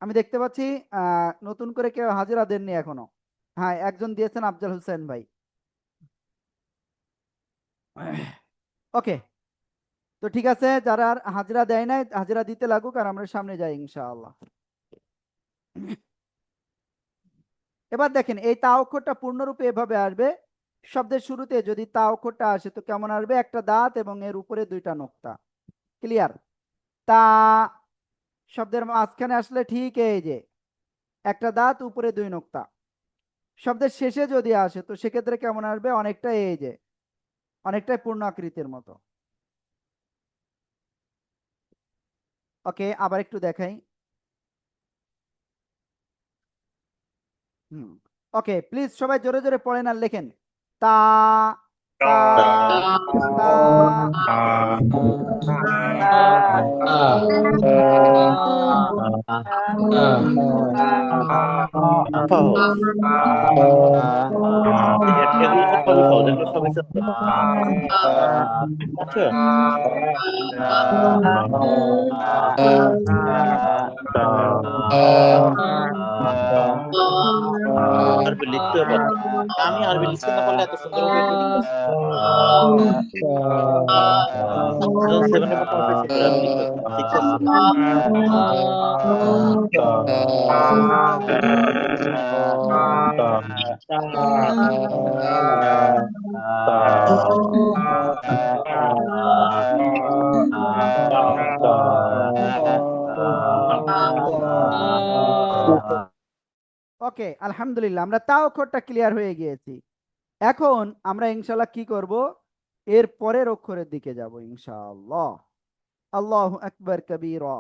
আমি দেখতে পাচ্ছি নতুন করে কেউ হাজিরা দেননি এখনো। হ্যাঁ, একজন দিয়েছেন, আফজাল হোসেন ভাই। ওকে, তো ঠিক আছে, যারা আর হাজিরা দেয় নাই হাজিরা দিতে লাগুক, আর আমরা সামনে যাই ইনশাআল্লাহ। এবার দেখেন এই তা অক্ষরটা পূর্ণরূপে এভাবে আসবে, শব্দের শুরুতে যদি তা অক্ষরটা আসে তো কেমন আসবে, একটা দাঁত এবং এর উপরে দুইটা নোক্তা। ক্লিয়ার? তা শব্দের মাঝখানে আসলে ঠিক এই যে একটা দাঁত উপরে দুই নোক্তা। শব্দের শেষে যদি আসে তো সেক্ষেত্রে কেমন আসবে, অনেকটা এই যে অনেকটাই পূর্ণ আকৃতির মতো। ওকে, আবার একটু দেখাই। ওকে, প্লিজ সবাই জোরে জোরে পড়েন আর লেখেন। তা তা তা এগুলো তো সবই সহজ, এগুলো সবই সত্য। আচ্ছা, আরবি লিখতেও পারতো। আমি আরবি লিখতে না পারলে এত সুন্দর হবে এটা লিখতেছি। 7 এ পড়তে আমার বেশি করে আরবি লিখতে হতো, 6 আর 7 ওকে, আলহামদুলিল্লাহ আমরা তা অক্ষরটা ক্লিয়ার হয়ে গিয়েছি। এখন আমরা ইনশাআল্লাহ কি করব, এর পরের অক্ষরের দিকে যাব ইনশাআল্লাহ। আল্লাহু আকবার কবীরা।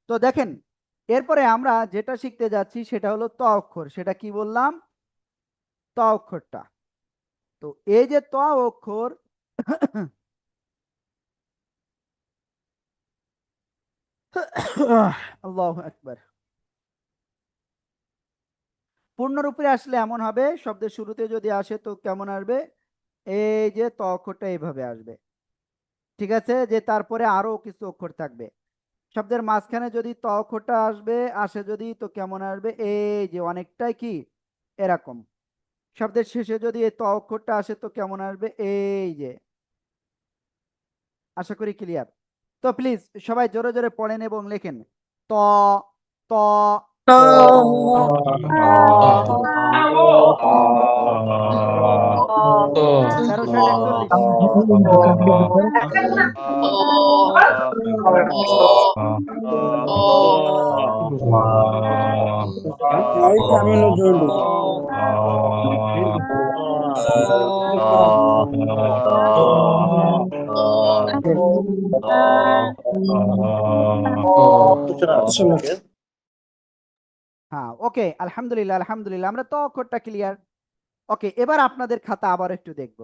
তো দেখেন এরপরে আমরা যেটা শিখতে যাচ্ছি সেটা হলো ত অক্ষর। সেটা কি বললাম? ত অক্ষরটা। তো এই যে ত অক্ষর আল্লাহু আকবার, পূর্ণরূপে আসলে এমন হবে, শব্দের শুরুতে যদি আসে তো কেমন আসবে, এই যে ত অক্ষরটা এইভাবে আসবে। ঠিক আছে, যে তারপরে আরো কিছু অক্ষর থাকবে। শব্দের মাঝখানে যদি ত অক্ষরটা আসে যদি তো কেমন আসবে, এই যে অনেকটাই কি এরকম। শব্দের শেষে যদি এই ত অক্ষরটা আসে তো কেমন আসবে, এই যে। আশা করি ক্লিয়ার। তো প্লিজ সবাই জোরে জোরে পড়েন এবং লেখেন। ত ত তেরো ষাট 41। হ্যাঁ, ওকে, আলহামদুলিল্লাহ আলহামদুলিল্লাহ আমরা তো অক্ষরটা ক্লিয়ার। ওকে, এবার আপনাদের খাতা আবার একটু দেখব।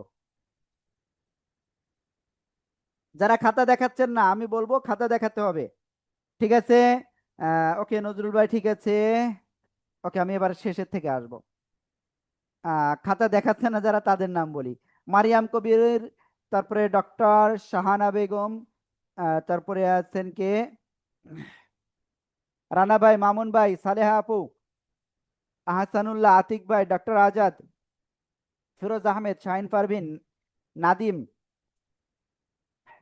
যারা খাতা দেখাচ্ছেন না আমি বলবো খাতা দেখাতে হবে। ঠিক আছে? ওকে নজরুল ভাই, ঠিক আছে। ওকে, আমি এবার শেষের থেকে আসব। খাতা দেখাচ্ছে না যারা তাদের নাম বলি। মারিয়াম কবির, তারপরে ডক্টর শাহানা বেগম, তারপরে আছেন কে, রানা ভাই, মামুন ভাই, সালেহা আপু, আহসানুল্লাহ, আতিক ভাই, ডক্টর আজাদ, ফিরোজ আহমেদ, শাহিন পারভিন, নাদিম,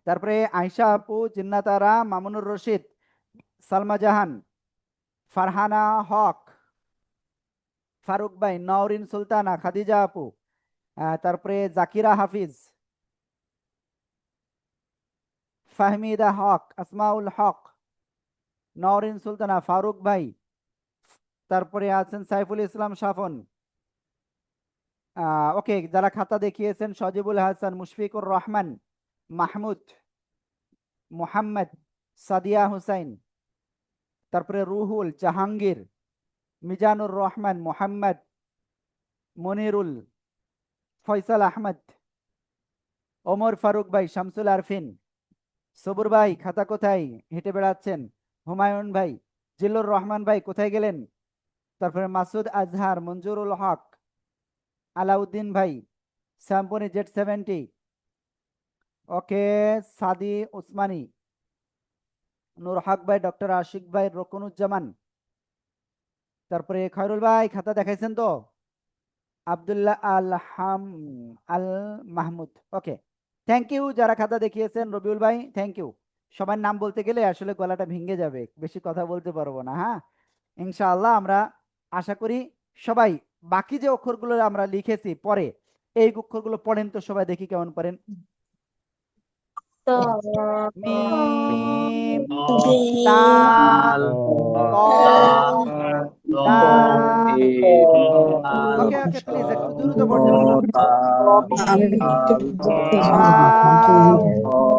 তারপরে আয়শা আপু, জিন্নাতারা, মামুনুর রশিদ, সালমা জাহান, ফারহানা হক, ফারুক ভাই, নওরিন সুলতানা, খাদিজা আপু, তারপরে জাকিরা হাফিজ, ফাহমিদা হক, আসমাউল হক, নওরিন সুলতানা, ফারুক ভাই, তারপরে আছেন সাইফুল ইসলাম স্বপন। ওকে, যারা খাতা দেখিয়েছেন সজিবুল হাসান, মুশফিকুর রহমান, মাহমুদ, মোহাম্মদ, সাদিয়া হুসাইন, তারপরে রুহুল, জাহাঙ্গীর, মিজানুর রহমান, মোহাম্মদ, মনিরুল, ফয়সাল আহমদ, ওমর ফারুক ভাই, শামসুল আরফিন, সবুর ভাই খাতা কোথায়, হেঁটে বেড়াচ্ছেন, হুমায়ুন ভাই, জিল্লুর রহমান ভাই কোথায় গেলেন, তারপরে মাসুদ আজহার, মঞ্জুরুল হক, আলাউদ্দিন ভাই, শ্যামপুনি Z70, ওকে, সাদি উসমানী, নূর হক ভাই, ডক্টর আশিক ভাই, রকনুজ্জামান, তারপরে খয়রুল ভাই খাতা দেখাইছেন তো, আব্দুল্লাহ আল মাহমুদ। ওকে, থ্যাংক ইউ যারা খাতা দেখিয়েছেন, রবিউল ভাই থ্যাংক ইউ। সবার নাম বলতে গেলে আসলে গলাটা ভেঙে যাবে, বেশি কথা বলতে পারবো না। হ্যাঁ, ইনশাআল্লাহ আমরা আশা করি সবাই বাকি যে অক্ষরগুলো আমরা লিখেছি পরে, এই অক্ষরগুলো পড়েন তো সবাই, দেখি কেমন পড়েন। মিম, দাল, ত, দাল। ওকে ওকে, প্লিজ একটু দ্রুত পড়তে বলুন। মিম, দাল,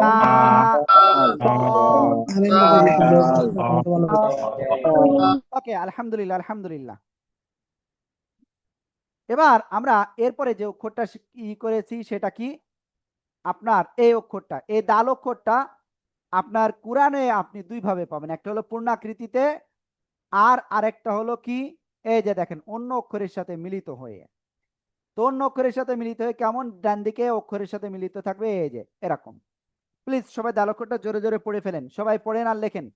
তা, ত। ওকে, আলহামদুলিল্লাহ আলহামদুলিল্লাহ। এবার আমরা এরপরে যে অক্ষরটা করেছি সেটা কি, আপনার এই অক্ষরটা, এই দাল অক্ষরটা আপনার কোরআনে আপনি দুই ভাবে পাবেন, একটা হলো পূর্ণাকৃতিতে, আর আরেকটা হলো কি, এই যে দেখেন অন্য অক্ষরের সাথে মিলিত হয়ে। তো অন্য অক্ষরের সাথে মিলিত হয়ে কেমন, ডান দিকে অক্ষরের সাথে মিলিত থাকবে এই যে এরকম। প্লিজ সবাই দাল অক্ষরটা জোরে জোরে পড়ে ফেলেন, সবাই পড়েন আর লেখেন।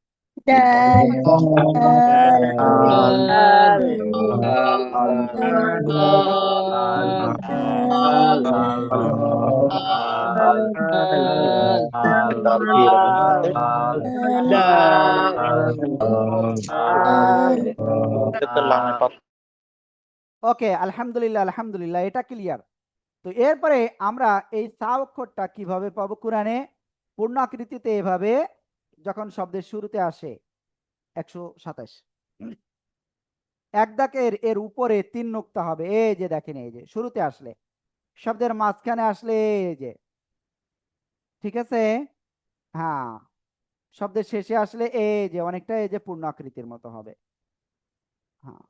ওকে, আলহামদুলিল্লাহ আলহামদুলিল্লাহ, এটা ক্লিয়ার। তো এরপরে আমরা এই সা অক্ষরটা কিভাবে পাবো কোরআনে, পূর্ণাকৃতিতে এভাবে যখন শব্দের শুরুতে আসে 127 এক দাগের এর উপরে 3 নোক্তা হবে, এই যে দেখেন, এই যে শুরুতে আসলে, শব্দের মাঝখানে আসলে এই যে, ঠিক আছে, হ্যাঁ, শব্দের শেষে আসলে এই যে অনেকটা এই যে পূর্ণ আকৃতির মতো হবে। হ্যাঁ,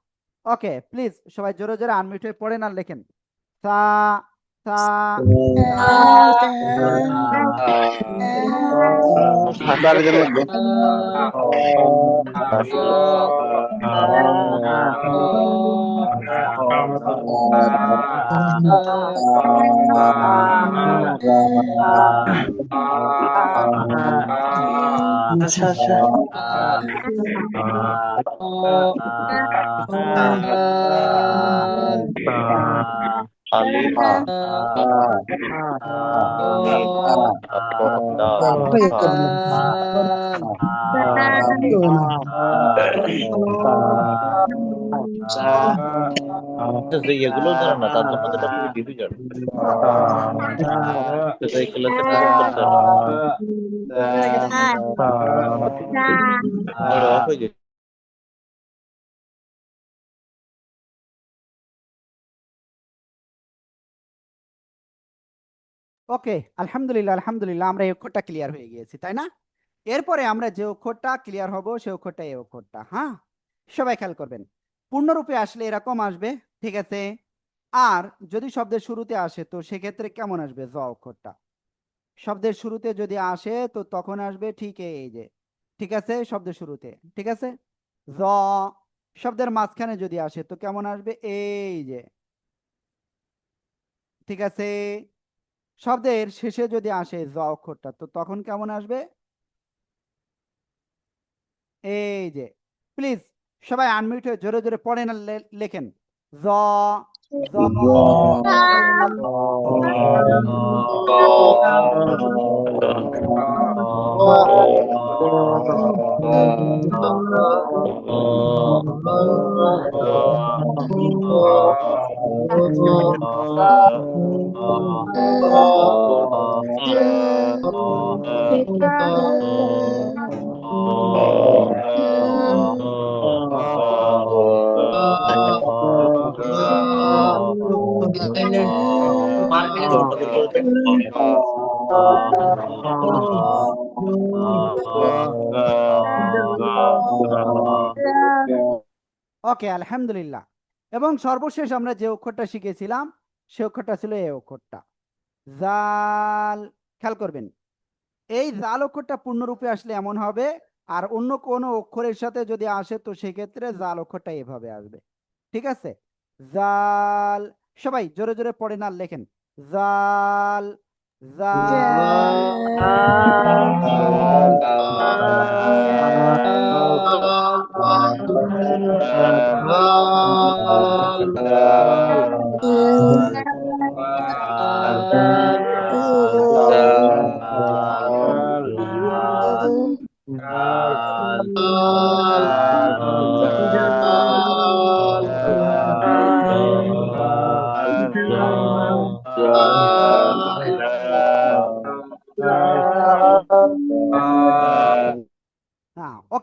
ওকে, প্লিজ সবাই জোরে জোরে আনমিউট হয়ে পড়েন আর লেখেন। সা, সা, আচ্ছা আচ্ছা এগুলো জানো না, তার জন্য তো এটা খুবই ডিফিকাল্ট। এই ক্লাসে অফ হয়ে যায়। ওকে, আলহামদুলিল্লাহ আলহামদুলিল্লাহ, আমরা এই অক্ষরটা ক্লিয়ার হয়ে গিয়েছি, তাই না? এরপরে আমরা যে অক্ষরটা ক্লিয়ার হব সে অক্ষরটা এই অক্ষরটা। হ্যাঁ, সবাই খেয়াল করবেন, পূর্ণরূপে আসলে এরকম আসবে, ঠিক আছে। আর যদি শব্দের শুরুতে আসে তো সেক্ষেত্রে কেমন আসবে, জ অক্ষরটা শব্দের শুরুতে যদি আসে তো তখন আসবে ঠিক এই যে, ঠিক আছে, শব্দের শুরুতে, ঠিক আছে। জ শব্দের মাঝখানে যদি আসে তো কেমন আসবে, এই যে, ঠিক আছে। শব্দের শেষে যদি আসে জ অক্ষরটা তো তখন কেমন আসবে, এই যে। প্লিজ সবাই আনমিউট হয়ে জোরে জোরে পড়েন আর লেখেন। জ, জ, ওকে, আলহামদুলিল্লাহ। এবং সর্বশেষ আমরা যে অক্ষরটা শিখেছিলাম সে অক্ষরটা ছিল এই অক্ষরটা, জাল। খেয়াল করবেন, এই জাল অক্ষরটা পূর্ণরূপে আসলে এমন হবে, আর অন্য কোনো অক্ষরের সাথে যদি আসে তো সেক্ষেত্রে জাল অক্ষরটা এভাবে আসবে, ঠিক আছে। জাল, সবাই জোরে জোরে পড়েন আর লেখেন। জাল, জাল,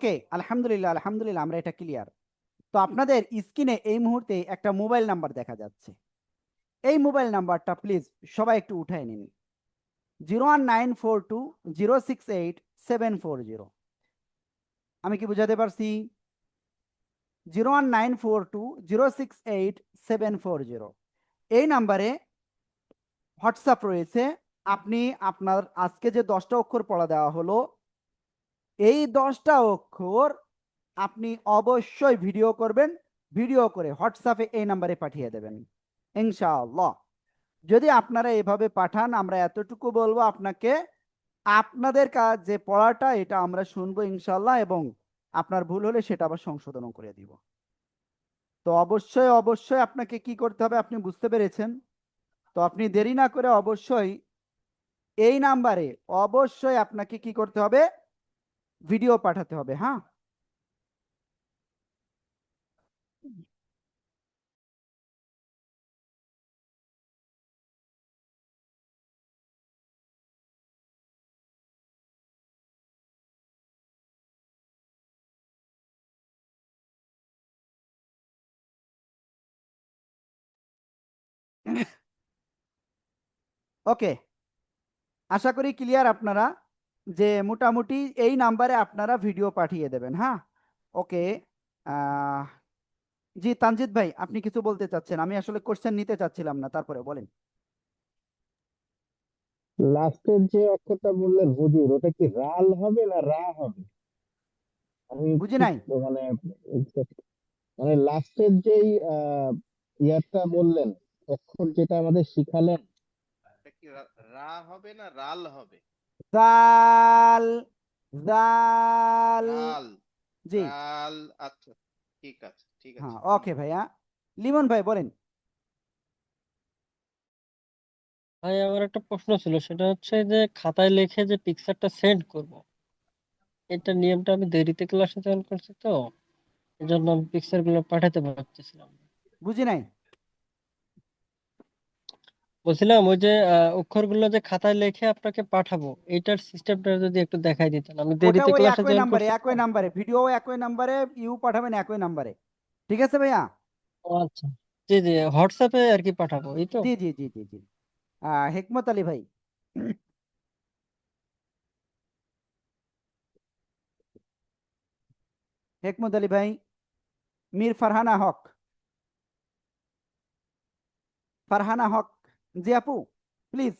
ওকে, আলহামদুলিল্লাহ আলহামদুলিল্লাহ, আমরা এটা ক্লিয়ার। তো আপনাদের স্ক্রিনে এই মুহূর্তে একটা মোবাইল নাম্বার দেখা যাচ্ছে। এই মোবাইল নাম্বারটা প্লিজ সবাই একটু উঠায় নিন, 01942068740। আমি কি বুঝাতে পারছি? 01942068740 এই নাম্বারে হোয়াটসঅ্যাপ রয়েছে। আপনি আপনার আজকে যে 10টা অক্ষর পড়া দেওয়া হলো, এই 10টা অক্ষর আপনি অবশ্যই ভিডিও করবেন, ভিডিও করে হোয়াটসঅ্যাপে এই নাম্বারে পাঠিয়ে দেবেন ইনশাআল্লাহ। যদি আপনারা এভাবে পাঠান, আমরা এতটুকু বলবো আপনাকে, আপনাদের কাজ যে পড়াটা এটা আমরা শুনবো ইনশাআল্লাহ, এবং আপনার ভুল হলে সেটা আবার সংশোধনও করে দিব। তো অবশ্যই অবশ্যই আপনাকে কি করতে হবে আপনি বুঝতে পেরেছেন। তো আপনি দেরি না করে অবশ্যই এই নাম্বারে অবশ্যই আপনাকে কি করতে হবে, ভিডিও পাঠাতে হবে। হ্যাঁ, ওকে, আশা করি ক্লিয়ার আপনারা, যে মোটামুটি এই নাম্বারে আপনারা ভিডিও পাঠিয়ে দেবেন। হ্যাঁ, ওকে। আহ জি তানজিদ ভাই, আপনি কিছু বলতে চাচ্ছেন? আমি আসলে কোশ্চেন নিতে চাচ্ছিলাম না, তারপরে বলেন। লাস্টের যে অক্ষরটা বললেন হুজুর, ওটা কি রাল হবে না রা হবে? আমি বুঝি ঠিক নাই। মানে মানে লাস্টের যেই ইয়ারটা বললেন, অক্ষর যেটা আমাদের শিখালেন, এটা কি রা হবে না রাল হবে? জাল, জাল। রাল, জি, রাল। আচ্ছা, ঠিক আছে, ঠিক আছে, হ্যাঁ, ওকে ধন্যবাদ। ভাইয়া। লিমন ভাই বলেন। ভাই আমার একটা প্রশ্ন ছিল, সেটা হচ্ছে যে খাতায় লিখে যে পিকচারটা সেন্ড করব, এটা নিয়মটা আমি দেরিতে ক্লাসে জয়েন করছি, তো এই জন্য আমি পিকচার গুলো পাঠাতে পারতেছিলাম না। বুঝি নাই। বলছিলাম ওই যে অক্ষরগুলো যে খাতায় লিখে আপনাকে পাঠাবো, এইটার সিস্টেমটা যদি একটু দেখাই দিতেন, আমি ওটা দেরিতে ওই ক্লাসে একই জয়েন নাম্বারে, করছি তো। একই নাম্বারে ভিডিও, একই নাম্বারে ইউ পাঠাবেন, একই নাম্বারে। ঠিক আছে ভাইয়া? ও আচ্ছা, জি জি, হোয়াটসঅ্যাপে আর কি পাঠাবো, এই তো। জি জি জি জি জি। হেকমত আলী ভাই। হেকমত আলী ভাই। মীর ফারহানা হক, ফারহানা হক। জি আপু, প্লিজ।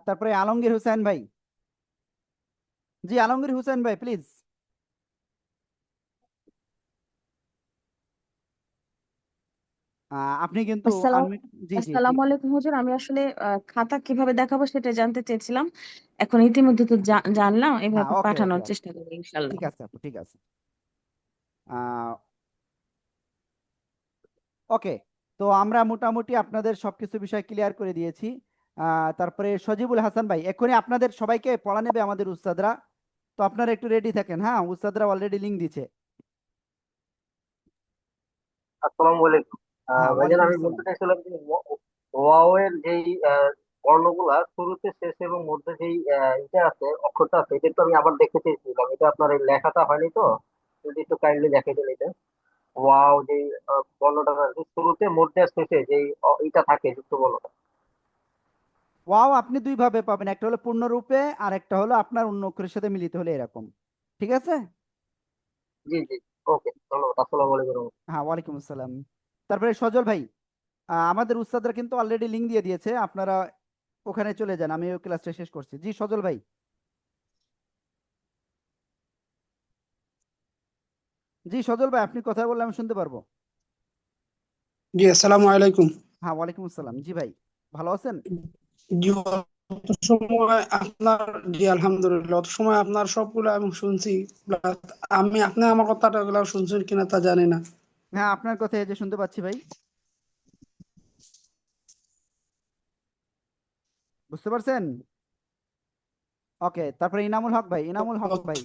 তারপরে আলমগীর হোসেন ভাই। জি আলমগীর হোসেন ভাই প্লিজ। আপনি কিন্তু আসসালাম আনমিউট। জি জি জি। আসসালামু আলাইকুম হুজুর, আমি আসলে খাতা কিভাবে দেখাবো সেটা জানতে চেয়েছিলাম। এখন ইতিমধ্যে তো জানলাম, হ্যাঁ, এভাবে ওকে ওকে পাঠানোর ওকে, চেষ্টা করবো ইনশাল্লাহ। ঠিক আছে আপু, ঠিক আছে। ওকে, তো আমরা মোটামুটি আপনাদের সবকিছু বিষয় ক্লিয়ার করে দিয়েছি। তারপরে সজিবুল হাসান ভাই, এক্ষুনি আপনাদের সবাইকে পড়া নেবে আমাদের উস্তাদরা। তো আপনারা একটু রেডি থাকেন। হ্যাঁ, উস্তাদরা অলরেডি লিঙ্ক দিচ্ছে। আসসালামু আলাইকুম। হ্যাঁ, ভাইজান, ওয়ালাইকুম আমি আসসালাম। বলতে চাইছিলাম যে ওয়াও এর যেই বর্ণগুলা শুরুতে শেষে এবং মধ্যে যেই এটা আছে, অক্ষরটা আছে, এটা তো আমি আবার দেখতে চেয়েছিলাম। এটা আপনার এই লেখাটা হয়নি তো, যদি একটু কাইন্ডলি দেখাই দেন এটা। ওয়াও যেই বর্ণটা আছে শুরুতে, মধ্যে আর শেষে যেই এটা থাকে যুক্ত বর্ণটা। ওয়াও আপনি দুই ভাবে পাবেন, একটা হলো পূর্ণরূপে আর একটা হলো আপনার অন্য অক্ষরের সাথে মিলিত হলে এরকম। ঠিক আছে? জি জি, ওকে, ধন্যবাদ। আসসালামু আলাইকুম। হ্যাঁ, ওয়ালাইকুম আসসালাম। তারপরে সজল ভাই, আমাদের উস্তাদরা কিন্তু অলরেডি লিঙ্ক দিয়ে দিয়েছে, আপনারা ওখানে চলে যান, আমি ওই ক্লাসটা শেষ করছি। জি সজল ভাই। জি সজল ভাই, আপনি কথা বললে আমি শুনতে পারবো। জি আসসালামু আলাইকুম। হ্যাঁ, ওয়ালাইকুম আসসালাম। জি ভাই, ভালো আছেন? জি, অত সময় আপনার, জি আলহামদুলিল্লাহ, অত সময় আপনার সবগুলো আমি শুনছি, Plus আপনি আমার কথাটা গুলো শুনছেন কিনা তা জানি না। হ্যাঁ, আপনার কথা এই যে শুনতে পাচ্ছি ভাই। বুঝতে পারছেন? ওকে, তারপরে ইনামুল হক ভাই, ইনামুল হক অত ভাই,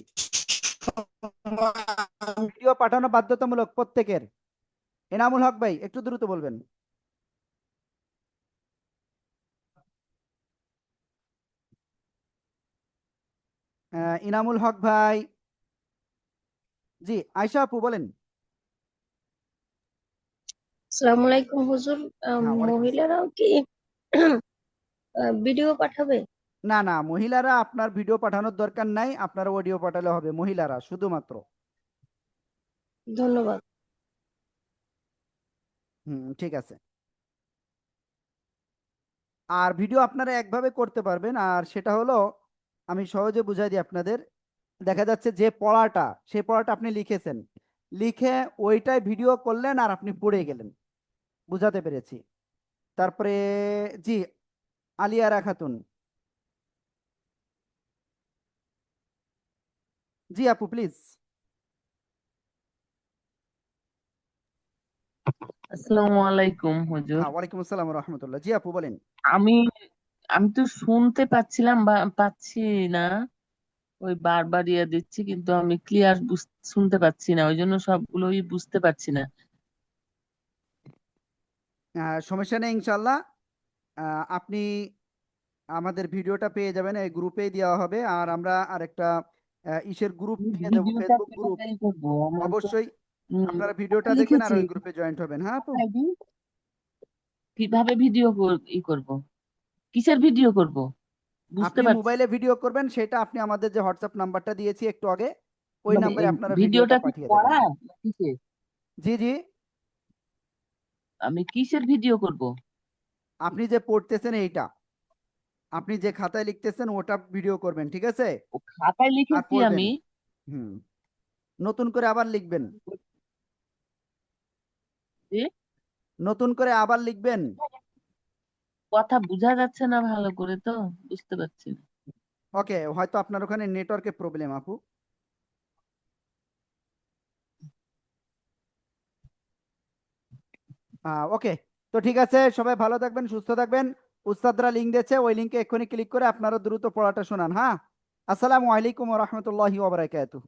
সময় ভিডিও পাঠানো বাধ্যতামূলক প্রত্যেকের। এনামুল হক ভাই একটু দ্রুত বলবেন। ইনামুল হক ভাই, জি আয়শা আপু বলেন। আসসালামু আলাইকুম হুজুর, হ্যাঁ, ওয়ালাইকুম আসসালাম। মহিলারাও কি ভিডিও পাঠাবে? না না, মহিলারা আপনার ভিডিও পাঠানোর দরকার নাই, আপনার অডিও পাঠালে হবে, মহিলারা শুধুমাত্র। ধন্যবাদ। ঠিক আছে। আর ভিডিও আপনারা একভাবে করতে পারবেন, আর সেটা হলো আমি সহজে বুঝাই দিই আপনাদের। দেখা যাচ্ছে যে পড়াটা, সেই পড়াটা আপনি লিখেছেন, লিখে ওইটাই ভিডিও করলেন আর আপনি পড়ে গেলেন। বুঝাতে পেরেছি? তারপরে জি আলিয়ারা খাতুন, জি আপু প্লিজ। আসসালামু আলাইকুম হুজুর। হ্যাঁ, ওয়ালাইকুম আসসালাম রহমতুল্লাহ। জি আপু বলেন। আমি আমি তো শুনতে পাচ্ছিলাম বা পাচ্ছি না, ওই বারবার ইয়ে দিচ্ছি, কিন্তু আমি ক্লিয়ার শুনতে পাচ্ছি না, ওই জন্য সবগুলোই বুঝতে পারছি না। সমস্যা নেই ইনশাল্লাহ। আপনি আমাদের ভিডিওটা পেয়ে যাবেন, এই গ্রুপেই দেওয়া হবে। আর আমরা আরেকটা ইসের গ্রুপ দিয়ে দেবো, ভিডিওটা ফেসবুক গ্রুপ। কিভাবে করবো? আমার তো অবশ্যই আপনারা ভিডিওটা কথা দেখবেন আর লিখেছি, ওই গ্রুপে জয়েন্ট হবেন। হ্যাঁ আপু, কিভাবে ভিডিও করব? কিসের ভিডিও করব? বুঝতে আপনি পারছি মোবাইলে ভিডিও করবেন, সেটা আপনি আমাদের যে হোয়াটসঅ্যাপ নাম্বারটা দিয়েছি একটু আগে, ওই মানে নাম্বারে আপনারা ভিডিওটা ভিডিওটা কি পাঠিয়ে দেবেন। পড়া না কিসের? জি জি, আমি কিসের ভিডিও করব? আপনি যে পড়তেছেন এইটা, আপনি যে খাতায় লিখতেছেন ওটা ভিডিও করবেন, ঠিক আছে? ও খাতায় আর লিখেছি পড়বেন। আমি। হুম, নতুন করে আবার লিখবেন, যে নতুন করে আবার লিখবেন। কথা বোঝা যাচ্ছে না ভালো করে, তো বুঝতে পারছি না। ওকে, হয়তো আপনার ওখানে নেটওয়ার্কের প্রবলেম আপু। ওকে, তো ঠিক আছে, সবাই ভালো থাকবেন, সুস্থ থাকবেন। উস্তাদরা লিঙ্ক দিয়েছে, ওই লিঙ্কে এক্ষুনি ক্লিক করে আপনারা দ্রুত পড়াটা শোনান। হ্যাঁ, আসসালামু আলাইকুম ওয়া রাহমাতুল্লাহি ওয়া বারাকাতুহু।